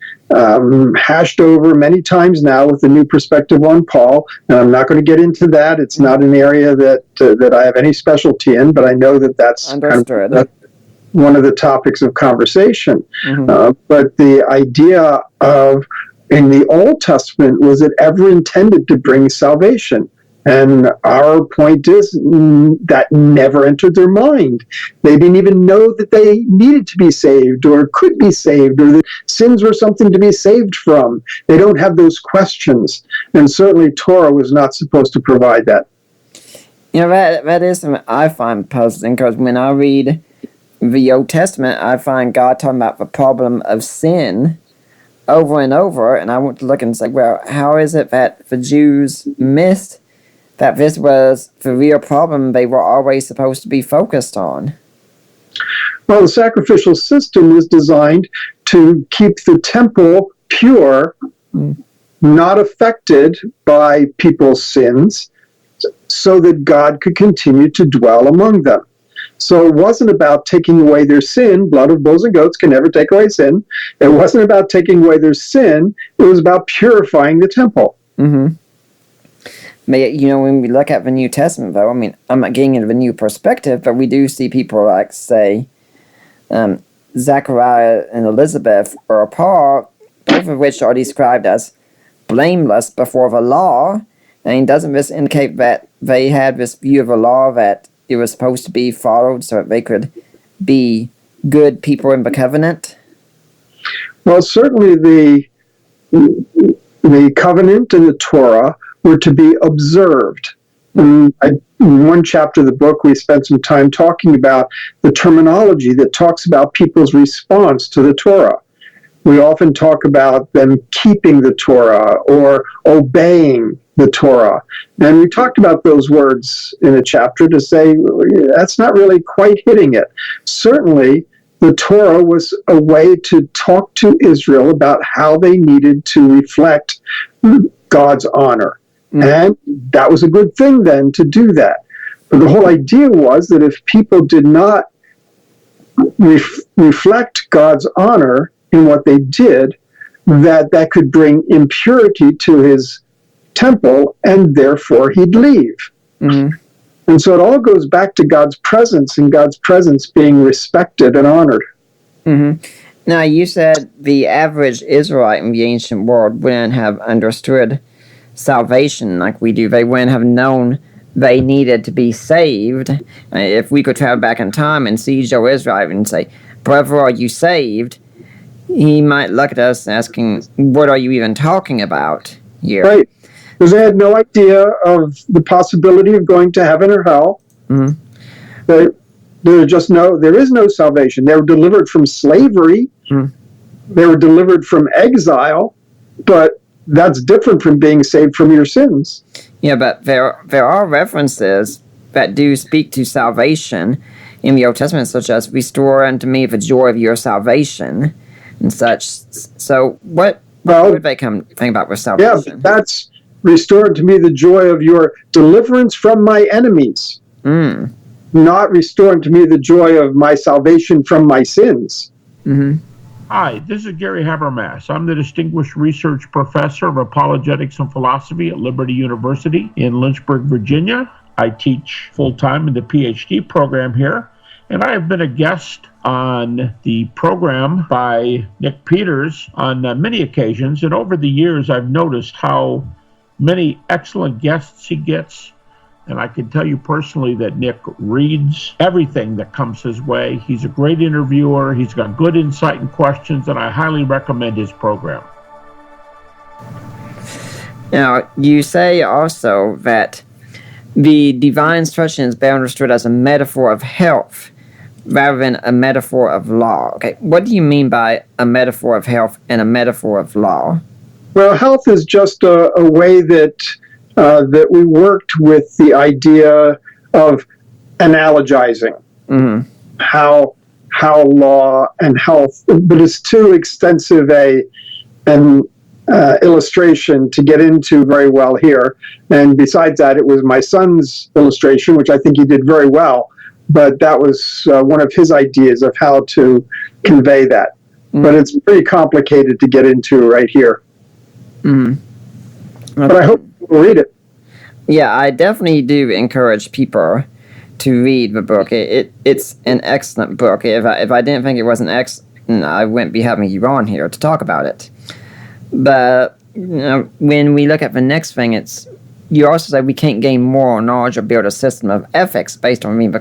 [SPEAKER 3] hashed over many times now with the new perspective on Paul, and I'm not going to get into that. It's not an area that I have any specialty in, but I know that that's one of the topics of conversation. Mm-hmm. But the idea of in the Old Testament, was it ever intended to bring salvation? And our point is that never entered their mind. They didn't even know that they needed to be saved or could be saved or that sins were something to be saved from. They don't have those questions. And certainly Torah was not supposed to provide that.
[SPEAKER 2] That is something I find puzzling, because when I read the Old Testament, I find God talking about the problem of sin over and over, and I want to look and say, well, how is it that the Jews missed that this was the real problem they were always supposed to be focused on?
[SPEAKER 3] Well, the sacrificial system was designed to keep the temple pure, not affected by people's sins, so that God could continue to dwell among them. So it wasn't about taking away their sin. Blood of bulls and goats can never take away sin. It wasn't about taking away their sin. It was about purifying the temple.
[SPEAKER 2] Mm-hmm. But, when we look at the New Testament, though, I mean, I'm not getting into the new perspective, but we do see people like, say, Zechariah and Elizabeth or Paul, both of which are described as blameless before the law. And doesn't this indicate that they had this view of the law that it was supposed to be followed so that they could be good people in the covenant?
[SPEAKER 3] Well, certainly the covenant and the Torah were to be observed. In one chapter of the book, we spent some time talking about the terminology that talks about people's response to the Torah. We often talk about them keeping the Torah or obeying the Torah. And we talked about those words in a chapter to say that's not really quite hitting it. Certainly, the Torah was a way to talk to Israel about how they needed to reflect God's honor. And that was a good thing then to do that. But the whole idea was that if people did not reflect God's honor in what they did, that could bring impurity to his temple, and therefore he'd leave. Mm-hmm. And so it all goes back to God's presence, and God's presence being respected and honored.
[SPEAKER 2] Mm-hmm. Now, you said the average Israelite in the ancient world wouldn't have understood salvation like we do. They wouldn't have known they needed to be saved. If we could travel back in time and see Joe Israel and say, "Brother, are you saved?" he might look at us asking, "What are you even talking about here?"
[SPEAKER 3] Right. Because they had no idea of the possibility of going to heaven or hell. Mm-hmm. There is no salvation. They were delivered from slavery. Mm-hmm. They were delivered from exile, but that's different from being saved from your sins.
[SPEAKER 2] Yeah, but there are references that do speak to salvation in the Old Testament, such as "Restore unto me the joy of your salvation," and such. So what would they come think about with salvation?
[SPEAKER 3] Yeah, that's "Restore to me the joy of your deliverance from my enemies." Not "Restore to me the joy of my salvation from my sins."
[SPEAKER 2] Mm-hmm.
[SPEAKER 5] Hi, this is Gary Habermas. I'm the Distinguished Research Professor of Apologetics and Philosophy at Liberty University in Lynchburg, Virginia. I teach full-time in the PhD program here, and I have been a guest on the program by Nick Peters on many occasions, and over the years I've noticed how many excellent guests he gets. And I can tell you personally that Nick reads everything that comes his way. He's a great interviewer. He's got good insight and questions, and I highly recommend his program.
[SPEAKER 2] Now, you say also that the divine instruction is better understood as a metaphor of health rather than a metaphor of law. Okay, what do you mean by a metaphor of health and a metaphor of law?
[SPEAKER 3] Well, health is just a way that we worked with the idea of analogizing how law and health, but it's too extensive an illustration to get into very well here. And besides that, it was my son's illustration, which I think he did very well, but that was one of his ideas of how to convey that. But it's pretty complicated to get into right here. Okay. But I hope you'll read it.
[SPEAKER 2] Yeah, I definitely do encourage people to read the book. It's an excellent book. If I didn't think it wasn't excellent, I wouldn't be having you on here to talk about it. But when we look at the next thing, it's you also say we can't gain moral knowledge or build a system of ethics based on reading the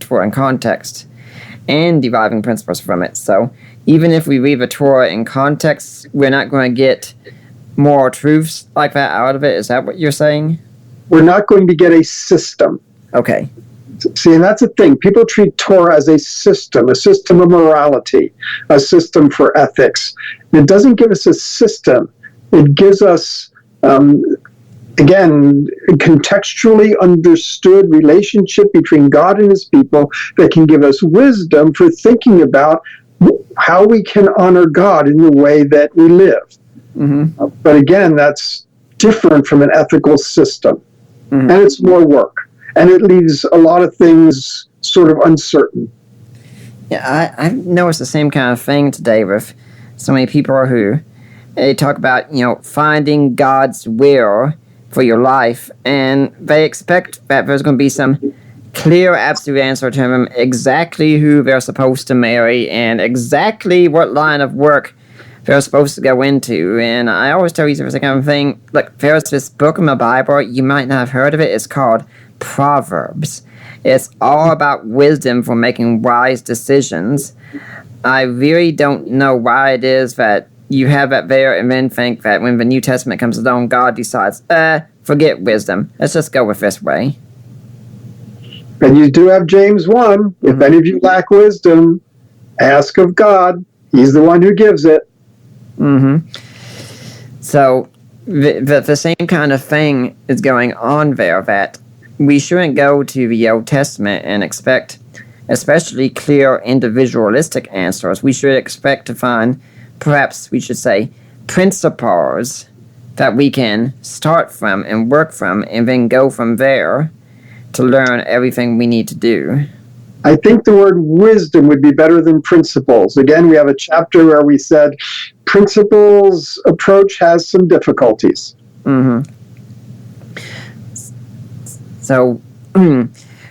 [SPEAKER 2] Torah in context and deriving principles from it. So even if we read the Torah in context, we're not going to get moral truths like that out of it. Is that what you're saying?
[SPEAKER 3] We're not going to get a system.
[SPEAKER 2] Okay.
[SPEAKER 3] See, and that's the thing. People treat Torah as a system of morality, a system for ethics. It doesn't give us a system. It gives us, again, contextually understood relationship between God and his people that can give us wisdom for thinking about how we can honor God in the way that we live. Mm-hmm. But again, that's different from an ethical system. Mm-hmm. And it's more work. And it leaves a lot of things sort of uncertain.
[SPEAKER 2] Yeah, I've noticed the same kind of thing today with so many people who they talk about, finding God's will for your life, and they expect that there's going to be some clear, absolute answer to them, exactly who they're supposed to marry and exactly what line of work they're supposed to go into. And I always tell you this kind of thing. Look, there's this book in the Bible, you might not have heard of it, it's called Proverbs. It's all about wisdom for making wise decisions. I really don't know why it is that you have that there and then think that when the New Testament comes along, God decides, forget wisdom. Let's just go with this way.
[SPEAKER 3] And you do have James 1. If any of you lack wisdom, ask of God. He's the one who gives it.
[SPEAKER 2] Mm-hmm. So the same kind of thing is going on there, that we shouldn't go to the Old Testament and expect especially clear individualistic answers. We should expect to find, perhaps we should say, principles that we can start from and work from and then go from there to learn everything we need to do.
[SPEAKER 3] I think the word wisdom would be better than principles. Again, we have a chapter where we said principles approach has some difficulties.
[SPEAKER 2] Mm-hmm. So,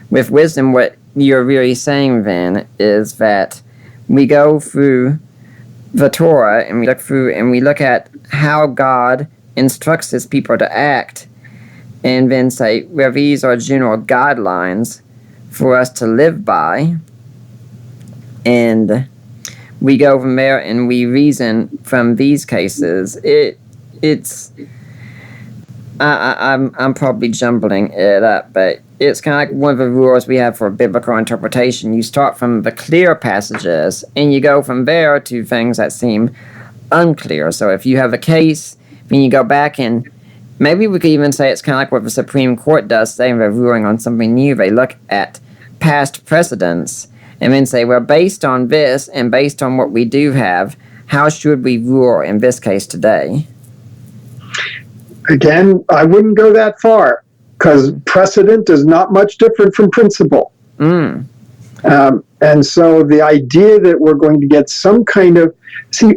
[SPEAKER 2] with wisdom, what you're really saying then is that we go through the Torah and we look at how God instructs his people to act, and then say, well, these are general guidelines for us to live by, and we go from there and we reason from these cases. I'm probably jumbling it up, but it's kind of like one of the rules we have for biblical interpretation. You start from the clear passages, and you go from there to things that seem unclear. So if you have a case, then you go back and maybe we could even say it's kind of like what the Supreme Court does, saying they're ruling on something new. They look at past precedents and then say, well, based on this and based on what we do have, how should we rule in this case today?
[SPEAKER 3] Again, I wouldn't go that far, because precedent is not much different from principle. And so the idea that we're going to get some kind of... See,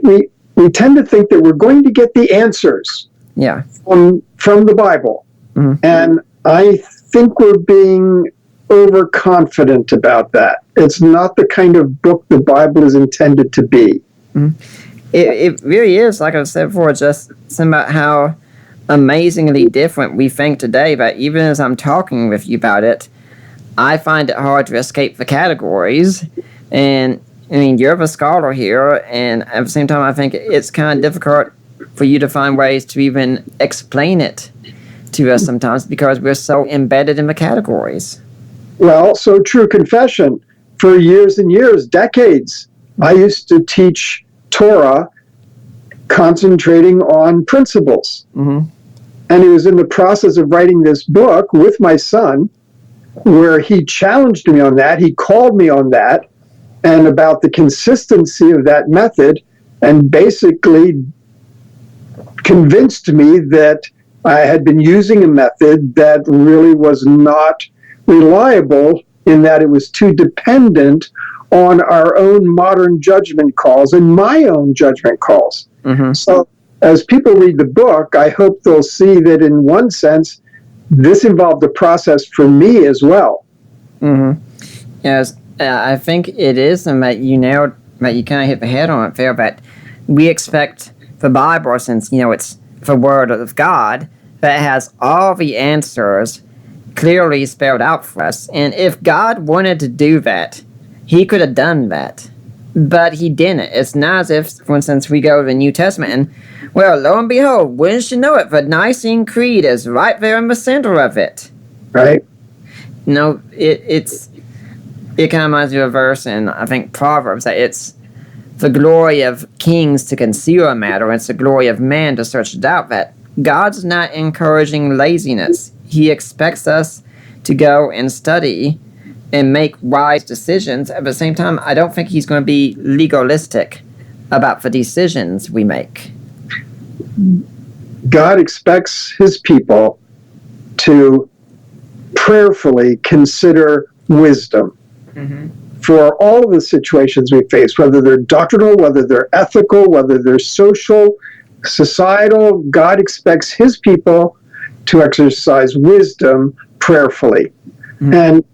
[SPEAKER 3] we tend to think that we're going to get the answers from the Bible. Mm-hmm. And I think we're being overconfident about that. It's not the kind of book the Bible is intended to be.
[SPEAKER 2] Mm-hmm. It really is, like I said before, just something about how amazingly different we think today, but even as I'm talking with you about it, I find it hard to escape the categories. And I mean, you're the scholar here, and at the same time I think it's kind of difficult for you to find ways to even explain it to us sometimes, because we're so embedded in the categories.
[SPEAKER 3] Well, so true confession. For years and years, decades, I used to teach Torah concentrating on principles. Mm-hmm. And it was in the process of writing this book with my son where he challenged me on that. He called me on that and about the consistency of that method, and basically convinced me that I had been using a method that really was not reliable, in that it was too dependent on our own modern judgment calls and my own judgment calls. Mm-hmm. So as people read the book, I hope they'll see that in one sense, this involved a process for me as well. Mm-hmm.
[SPEAKER 2] Yes, I think it is, and that you nailed, that you kind of hit the head on it there, that we expect the Bible, since, it's the Word of God, that has all the answers clearly spelled out for us. And if God wanted to do that, he could have done that. But he didn't. It's not as if, for instance, we go to the New Testament and, well, lo and behold, wouldn't you know it, the Nicene Creed is right there in the center of it.
[SPEAKER 3] Right.
[SPEAKER 2] No, it kind of reminds me of a verse in, I think, Proverbs, that it's the glory of kings to conceal a matter, and it's the glory of man to search it out. That God's not encouraging laziness. He expects us to go and study and make wise decisions. At the same time, I don't think he's going to be legalistic about the decisions we make.
[SPEAKER 3] God expects his people to prayerfully consider wisdom for all of the situations we face, whether they're doctrinal, whether they're ethical, whether they're social, societal. God expects his people to exercise wisdom prayerfully. And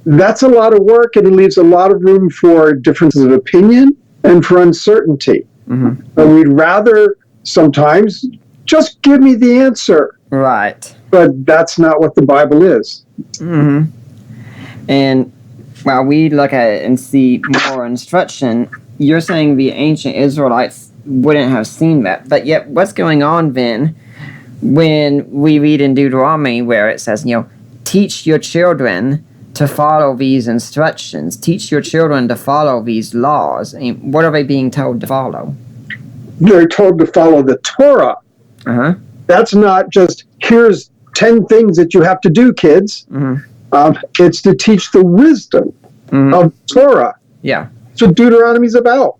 [SPEAKER 3] that's a lot of work, and it leaves a lot of room for differences of opinion and for uncertainty. But we'd rather sometimes just give me the answer.
[SPEAKER 2] Right.
[SPEAKER 3] But that's not what the Bible is.
[SPEAKER 2] And while we look at it and see more instruction, you're saying the ancient Israelites wouldn't have seen that. But yet, what's going on then when we read in Deuteronomy where it says, teach your children to follow these instructions, teach your children to follow these laws? I mean, what are they being told to follow?
[SPEAKER 3] They're told to follow the Torah. That's not just, here's 10 things that you have to do, kids. It's to teach the wisdom of Torah.
[SPEAKER 2] Yeah.
[SPEAKER 3] That's what Deuteronomy's about.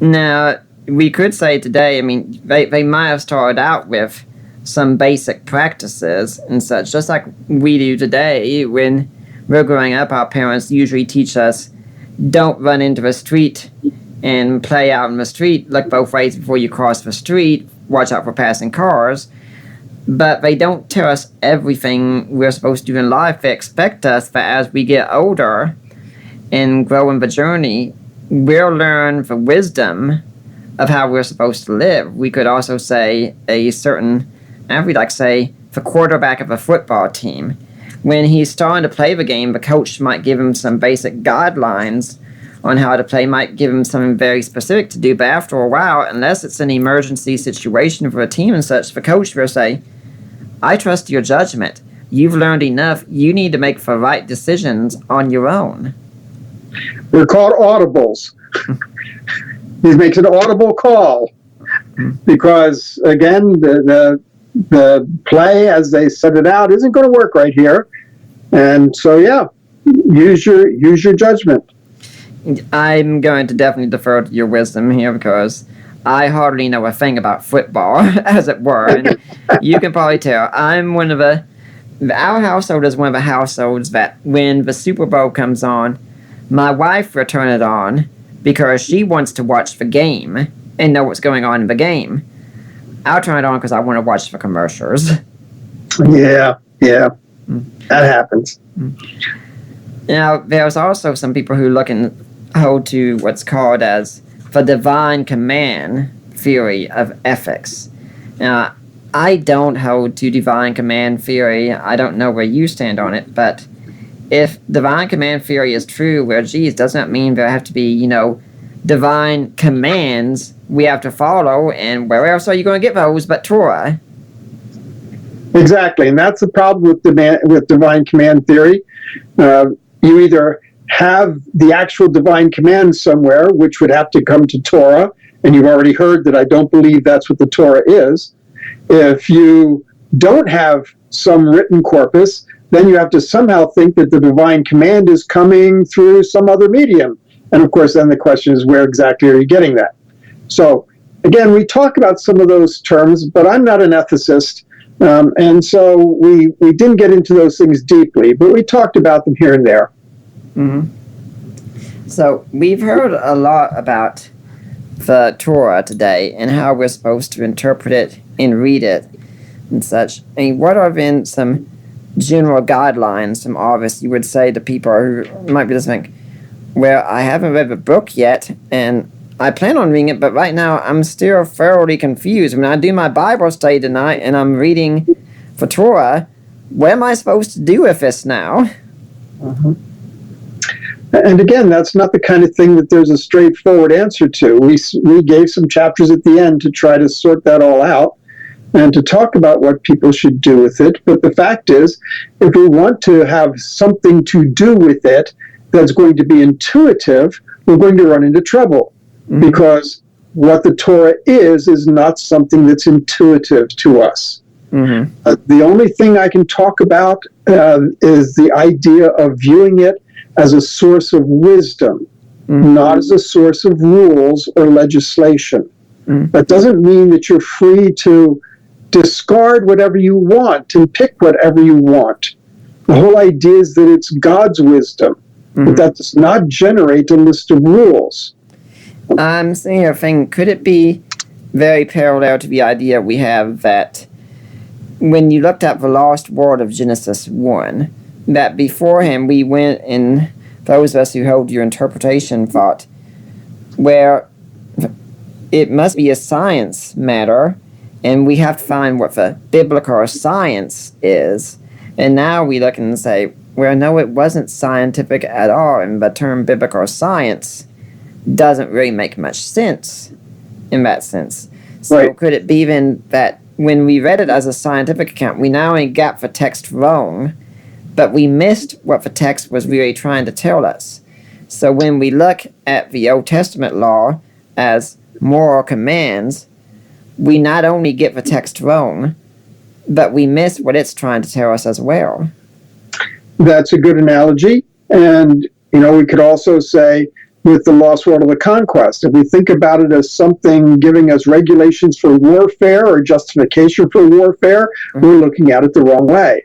[SPEAKER 2] Now, we could say today, I mean, they might have started out with some basic practices and such, just like we do today. When we're growing up, our parents usually teach us, don't run into the street and play out in the street. Look both ways before you cross the street. Watch out for passing cars. But they don't tell us everything we're supposed to do in life. They expect us that as we get older and grow in the journey, we'll learn the wisdom of how we're supposed to live. We could also say the quarterback of a football team. When he's starting to play the game, the coach might give him some basic guidelines on how to play, might give him something very specific to do, but after a while, unless it's an emergency situation for a team and such, the coach will say, I trust your judgment. You've learned enough. You need to make the right decisions on your own.
[SPEAKER 3] They're called audibles. He makes an audible call because, again, the play as they set it out isn't going to work right here. And so, use your judgment.
[SPEAKER 2] I'm going to definitely defer to your wisdom here because I hardly know a thing about football, as it were. And you can probably tell I'm one of our household is one of the households that when the Super Bowl comes on, my wife will turn it on because she wants to watch the game and know what's going on in the game. I'll turn it on because I want to watch the commercials.
[SPEAKER 3] Yeah, that happens.
[SPEAKER 2] Now, there's also some people who hold to what's called as the divine command theory of ethics. Now, I don't hold to divine command theory. I don't know where you stand on it, but if divine command theory is true, well, geez, doesn't that mean there have to be, divine commands we have to follow, and where else are you going to get those but Torah?
[SPEAKER 3] Exactly, and that's the problem with divine command theory. You either have the actual divine command somewhere, which would have to come to Torah, and you've already heard that I don't believe that's what the Torah is. If you don't have some written corpus, then you have to somehow think that the divine command is coming through some other medium. And of course, then the question is, where exactly are you getting that? So, again, we talk about some of those terms, but I'm not an ethicist, and so we didn't get into those things deeply, but we talked about them here and there.
[SPEAKER 2] So, we've heard a lot about the Torah today and how we're supposed to interpret it and read it and such. I mean, what are then some general guidelines, some obvious, you would say to people who might be listening, well, I haven't read the book yet, and I plan on reading it, but right now I'm still thoroughly confused. When I do my Bible study tonight and I'm reading for Torah, what am I supposed to do with this now?
[SPEAKER 3] And again, that's not the kind of thing that there's a straightforward answer to. We gave some chapters at the end to try to sort that all out and to talk about what people should do with it. But the fact is, if we want to have something to do with it that's going to be intuitive, we're going to run into trouble. Because what the Torah is not something that's intuitive to us. The only thing I can talk about is the idea of viewing it as a source of wisdom, not as a source of rules or legislation. That doesn't mean that you're free to discard whatever you want and pick whatever you want. The whole idea is that it's God's wisdom, but that does not generate a list of rules.
[SPEAKER 2] I'm sitting here thinking, could it be very parallel to the idea we have that when you looked at the lost world of Genesis 1, that beforehand we went, and those of us who hold your interpretation thought, where it must be a science matter, and we have to find what the biblical science is. And now we look and say, well, no, it wasn't scientific at all, and the term biblical science doesn't really make much sense in that sense. So could it be then that when we read it as a scientific account, we not only got the text wrong, but we missed what the text was really trying to tell us? So when we look at the Old Testament law as moral commands, we not only get the text wrong, but we miss what it's trying to tell us as well.
[SPEAKER 3] That's a good analogy. And, we could also say, with the lost world of the conquest, if we think about it as something giving us regulations for warfare or justification for warfare, we're looking at it the wrong way.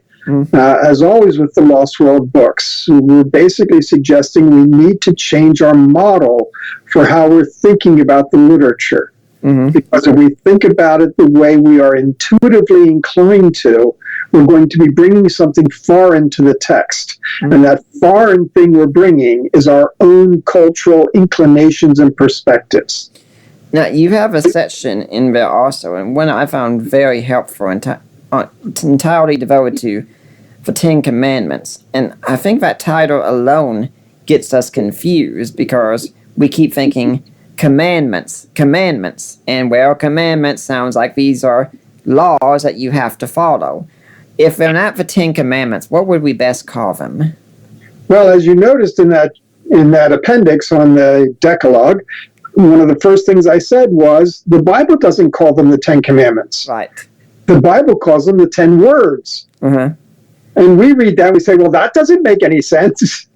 [SPEAKER 3] As always with the lost world books, we're basically suggesting we need to change our model for how we're thinking about the literature. Because if we think about it the way we are intuitively inclined to, we're going to be bringing something foreign to the text. And that foreign thing we're bringing is our own cultural inclinations and perspectives.
[SPEAKER 2] Now, you have a section in there also, and one I found very helpful, entirely devoted to the Ten Commandments. And I think that title alone gets us confused because we keep thinking commandments, and commandments sounds like these are laws that you have to follow. If they're not the Ten Commandments, what would we best call them?
[SPEAKER 3] Well, as you noticed in that appendix on the Decalogue, one of the first things I said was the Bible doesn't call them the Ten Commandments.
[SPEAKER 2] Right.
[SPEAKER 3] The Bible calls them the 10 words. And we read that and we say, well, that doesn't make any sense.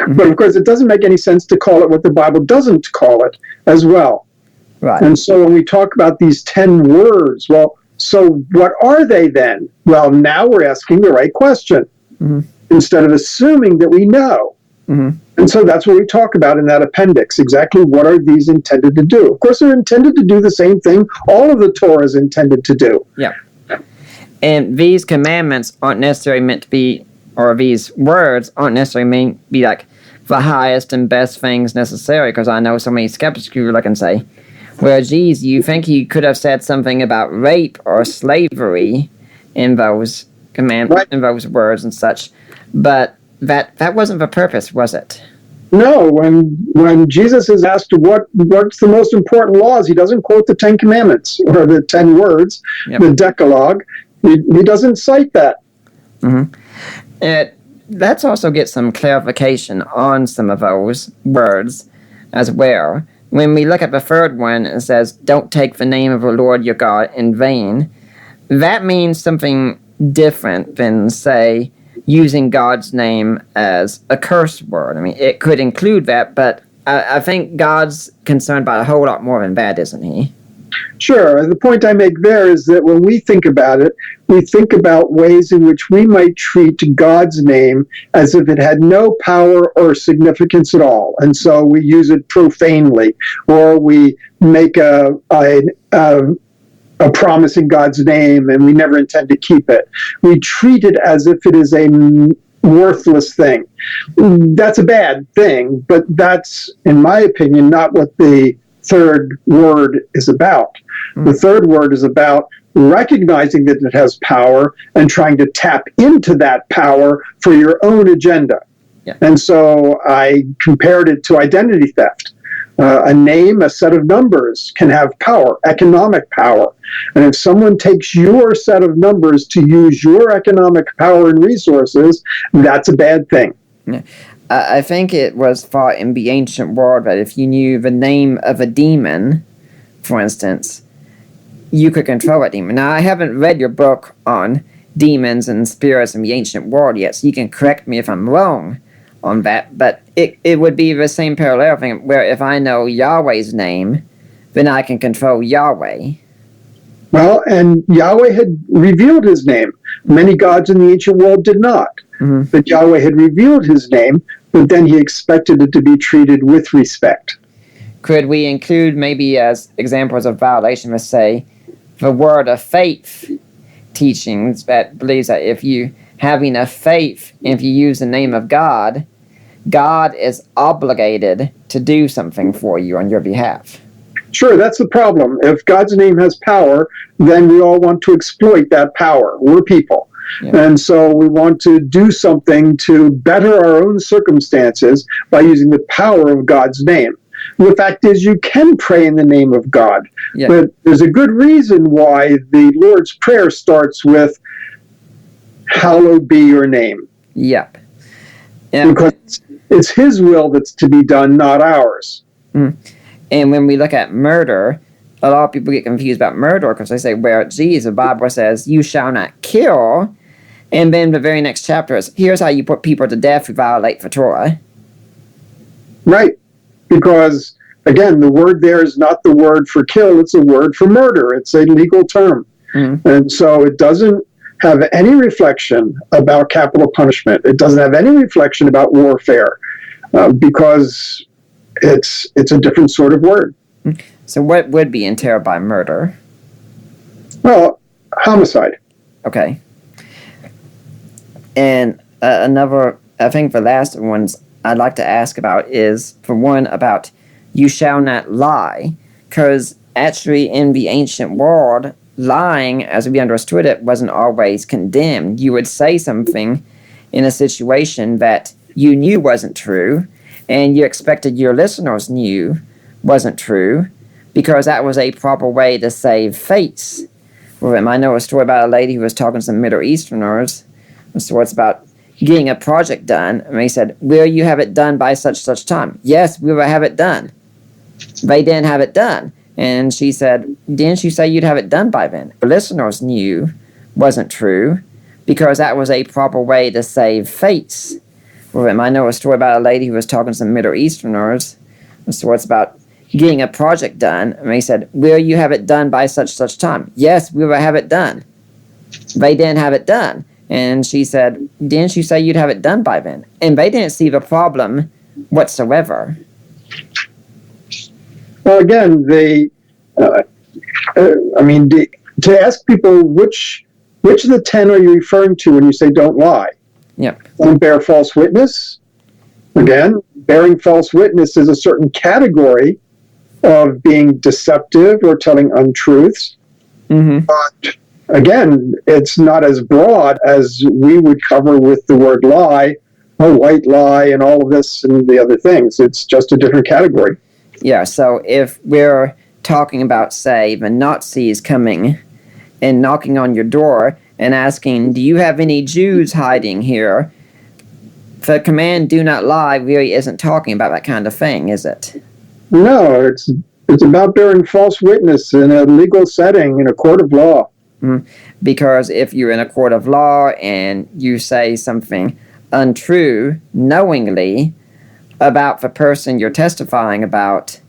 [SPEAKER 3] But of course, it doesn't make any sense to call it what the Bible doesn't call it as well.
[SPEAKER 2] Right.
[SPEAKER 3] And so when we talk about these 10 words, well, so what are they then? Well, now we're asking the right question instead of assuming that we know. And so that's what we talk about in that appendix. Exactly what are these intended to do? Of course, they're intended to do the same thing all of the Torah is intended to do.
[SPEAKER 2] Yeah. And these commandments aren't necessarily meant to be, or these words aren't necessarily meant to be like the highest and best things necessary, because I know so many skeptics who look and say, well, geez, you think he could have said something about rape or slavery in those in those words and such, but that wasn't the purpose, was it?
[SPEAKER 3] No, when Jesus is asked what's the most important laws, he doesn't quote the 10 Commandments or the 10 words, the Decalogue. He doesn't cite that.
[SPEAKER 2] Let's also get some clarification on some of those words as well. When we look at the third one, it says, don't take the name of the Lord your God in vain. That means something different than, say, using God's name as a curse word. I mean, it could include that, but I think God's concerned about a whole lot more than that, isn't he?
[SPEAKER 3] Sure. The point I make there is that when we think about it, we think about ways in which we might treat God's name as if it had no power or significance at all. And so we use it profanely, or we make a promise in God's name and we never intend to keep it. We treat it as if it is a worthless thing. That's a bad thing, but that's, in my opinion, not what the third word is about. The third word is about recognizing that it has power and trying to tap into that power for your own agenda.
[SPEAKER 2] Yeah.
[SPEAKER 3] And so I compared it to identity theft. A name, a set of numbers can have power, economic power. And if someone takes your set of numbers to use your economic power and resources, that's a bad thing.
[SPEAKER 2] Yeah. I think it was thought in the ancient world that if you knew the name of a demon, for instance, you could control a demon. Now, I haven't read your book on demons and spirits in the ancient world yet, so you can correct me if I'm wrong on that, but it would be the same parallel thing where if I know Yahweh's name, then I can control Yahweh.
[SPEAKER 3] Well, and Yahweh had revealed his name. Many gods in the ancient world did not.
[SPEAKER 2] Mm-hmm.
[SPEAKER 3] But Yahweh had revealed his name, but then he expected it to be treated with respect.
[SPEAKER 2] Could we include maybe as examples of violation, let's say, the word of faith teachings that believes that if you have enough faith, if you use the name of God, God is obligated to do something for you on your behalf?
[SPEAKER 3] Sure, that's the problem. If God's name has power, then we all want to exploit that power. We're people. Yeah. And so we want to do something to better our own circumstances by using the power of God's name. The fact is, you can pray in the name of God, yeah. But there's a good reason why the Lord's Prayer starts with, hallowed be your name.
[SPEAKER 2] Yep.
[SPEAKER 3] Yeah. Because it's his will that's to be done, not ours.
[SPEAKER 2] Mm. And when we look at murder, a lot of people get confused about murder because they say, well, geez, the Bible says, you shall not kill. And then the very next chapter is, here's how you put people to death who violate the Torah.
[SPEAKER 3] Right. Because, again, the word there is not the word for kill, it's a word for murder. It's a legal term. Mm-hmm. And so it doesn't have any reflection about capital punishment. It doesn't have any reflection about warfare because it's a different sort of word.
[SPEAKER 2] So what would be entailed by murder?
[SPEAKER 3] Well, homicide.
[SPEAKER 2] Okay. And another, I think the last ones I'd like to ask about is, for one, about you shall not lie, because actually in the ancient world, lying, as we understood it, wasn't always condemned. You would say something in a situation that you knew wasn't true, and you expected your listeners knew wasn't true, because that was a proper way to save face. Well, I know a story about a lady who was talking to some Middle Easterners. So it's about getting a project done, and they said, will you have it done by such time? Yes, we will have it done. They didn't have it done. And she said, didn't you say you'd have it done by then? The listeners knew wasn't true, because that was a proper way to save face. Well, I know a story about a lady who was talking to some Middle Easterners. So it's about getting a project done, and they said, will you have it done by such time? Yes, we will have it done. They didn't have it done. And she said, didn't you say you'd have it done by then? And they didn't see the problem whatsoever.
[SPEAKER 3] Well, again, to ask people which of the 10 are you referring to when you say don't lie?
[SPEAKER 2] Yep.
[SPEAKER 3] Don't bear false witness. Again, bearing false witness is a certain category of being deceptive or telling untruths. Mm-hmm. But again, it's not as broad as we would cover with the word lie, a white lie, and all of this and the other things. It's just a different category.
[SPEAKER 2] Yeah, so if we're talking about, say, the Nazis coming and knocking on your door and asking, do you have any Jews hiding here? The command, do not lie, really isn't talking about that kind of thing, is it?
[SPEAKER 3] No, it's about bearing false witness in a legal setting, in a court of law.
[SPEAKER 2] Mm-hmm. Because if you're in a court of law and you say something untrue knowingly about the person you're testifying about,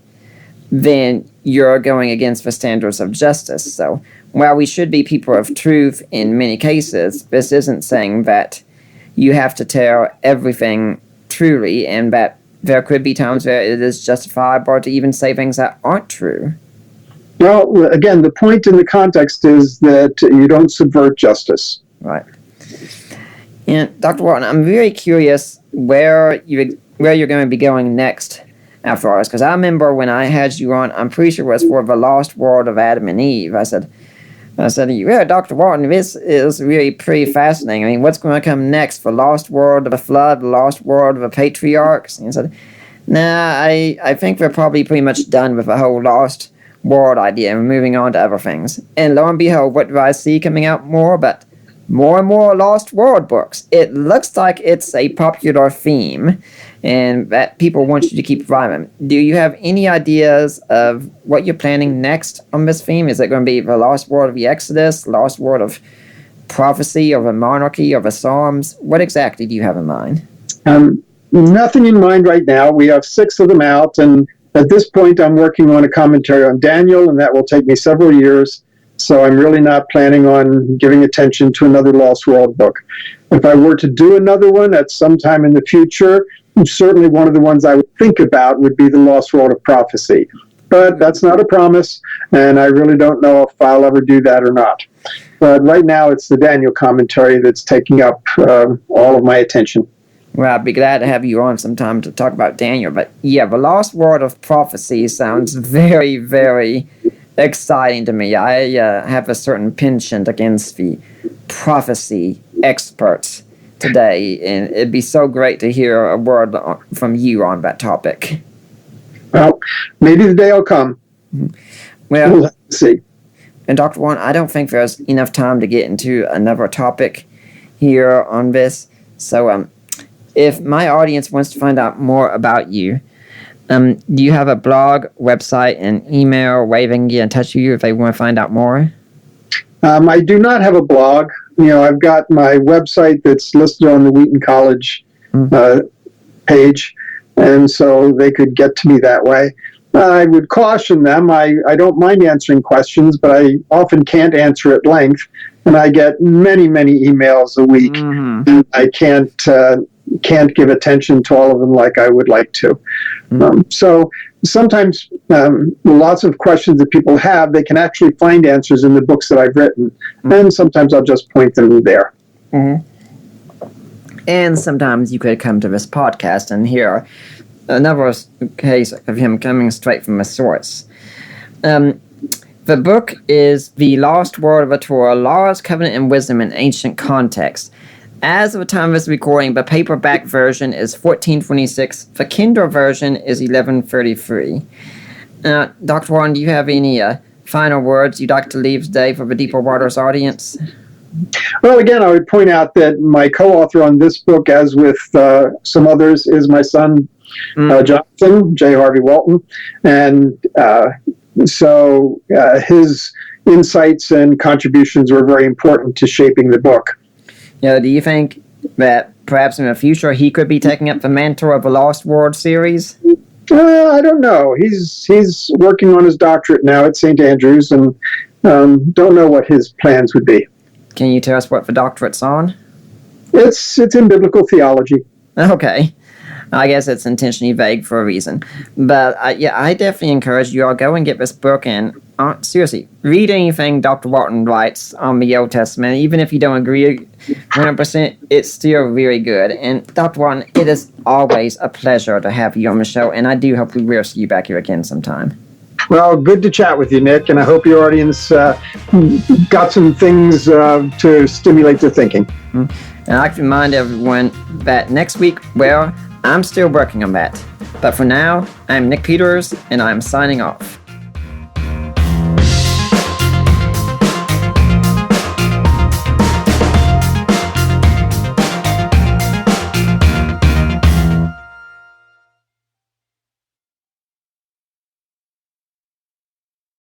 [SPEAKER 2] then you're going against the standards of justice. So while we should be people of truth in many cases, this isn't saying that you have to tell everything truly, and that there could be times where it is justifiable to even say things that aren't true.
[SPEAKER 3] Well, again, the point in the context is that you don't subvert justice.
[SPEAKER 2] Right. And Dr. Walton, I'm very curious where you're going to be going next after us, because I remember when I had you on, I'm pretty sure it was for the lost world of Adam and Eve. I said, yeah, Dr. Walton, this is really pretty fascinating. I mean, what's going to come next? The lost world of the flood, the lost world of the patriarchs? And he said, nah, I think we're probably pretty much done with the whole lost world idea and we're moving on to other things. And lo and behold, what do I see coming out more? But more and more lost world books. It looks like it's a popular theme and that people want you to keep writing. Do you have any ideas of what you're planning next on this theme? Is it going to be the lost world of the Exodus, lost world of prophecy, of a monarchy, of the Psalms? What exactly do you have in mind?
[SPEAKER 3] Nothing in mind right now. We have 6 of them out, and at this point I'm working on a commentary on Daniel, and that will take me several years. So I'm really not planning on giving attention to another Lost World book. If I were to do another one at some time in the future, certainly one of the ones I would think about would be the Lost World of Prophecy. But that's not a promise, and I really don't know if I'll ever do that or not. But right now it's the Daniel commentary that's taking up all of my attention.
[SPEAKER 2] Well, I'd be glad to have you on sometime to talk about Daniel. But yeah, the Lost World of Prophecy sounds very, very exciting to me. I have a certain penchant against the prophecy experts today, and it'd be so great to hear a word from you on that topic.
[SPEAKER 3] Well, maybe the day will come.
[SPEAKER 2] Well,
[SPEAKER 3] we'll see.
[SPEAKER 2] And Dr. Warren, I don't think there's enough time to get into another topic here on this. So, if my audience wants to find out more about you, do you have a blog, website, and email where they can get in touch with you if they want to find out more?
[SPEAKER 3] I do not have a blog. I've got my website that's listed on the Wheaton College page, and so they could get to me that way. I would caution them. I don't mind answering questions, but I often can't answer at length, and I get many, many emails a week. Mm-hmm. I can't give attention to all of them like I would like to. So sometimes lots of questions that people have, they can actually find answers in the books that I've written. And sometimes I'll just point them there.
[SPEAKER 2] Mm-hmm. And sometimes you could come to this podcast and hear another case of him coming straight from a source. The book is The Lost World of the Torah, Laws, Covenant, and Wisdom in Ancient Context. As of the time of this recording, the paperback version is $14.26. The Kindle version is $11.33. Dr. Warren, do you have any final words you'd like to leave today for the Deeper Waters audience?
[SPEAKER 3] Well, again, I would point out that my co-author on this book, as with some others, is my son, Jonathan, J. Harvey Walton. And so his insights and contributions were very important to shaping the book.
[SPEAKER 2] Do you think that perhaps in the future he could be taking up the mantle of the Lost World series?
[SPEAKER 3] I don't know. He's working on his doctorate now at St. Andrews, and don't know what his plans would be.
[SPEAKER 2] Can you tell us what the doctorate's on?
[SPEAKER 3] It's in biblical theology.
[SPEAKER 2] Okay. I guess it's intentionally vague for a reason. But I definitely encourage you all go and get this book and seriously, read anything Dr. Walton writes on the Old Testament. Even if you don't agree 100%, it's still very good. And Dr. Walton, it is always a pleasure to have you on the show, and I do hope we will see you back here again sometime.
[SPEAKER 3] Well, good to chat with you, Nick, and I hope your audience got some things to stimulate their thinking.
[SPEAKER 2] And I'd like to remind everyone that next week, I'm still working on that. But for now, I'm Nick Peters, and I'm signing off.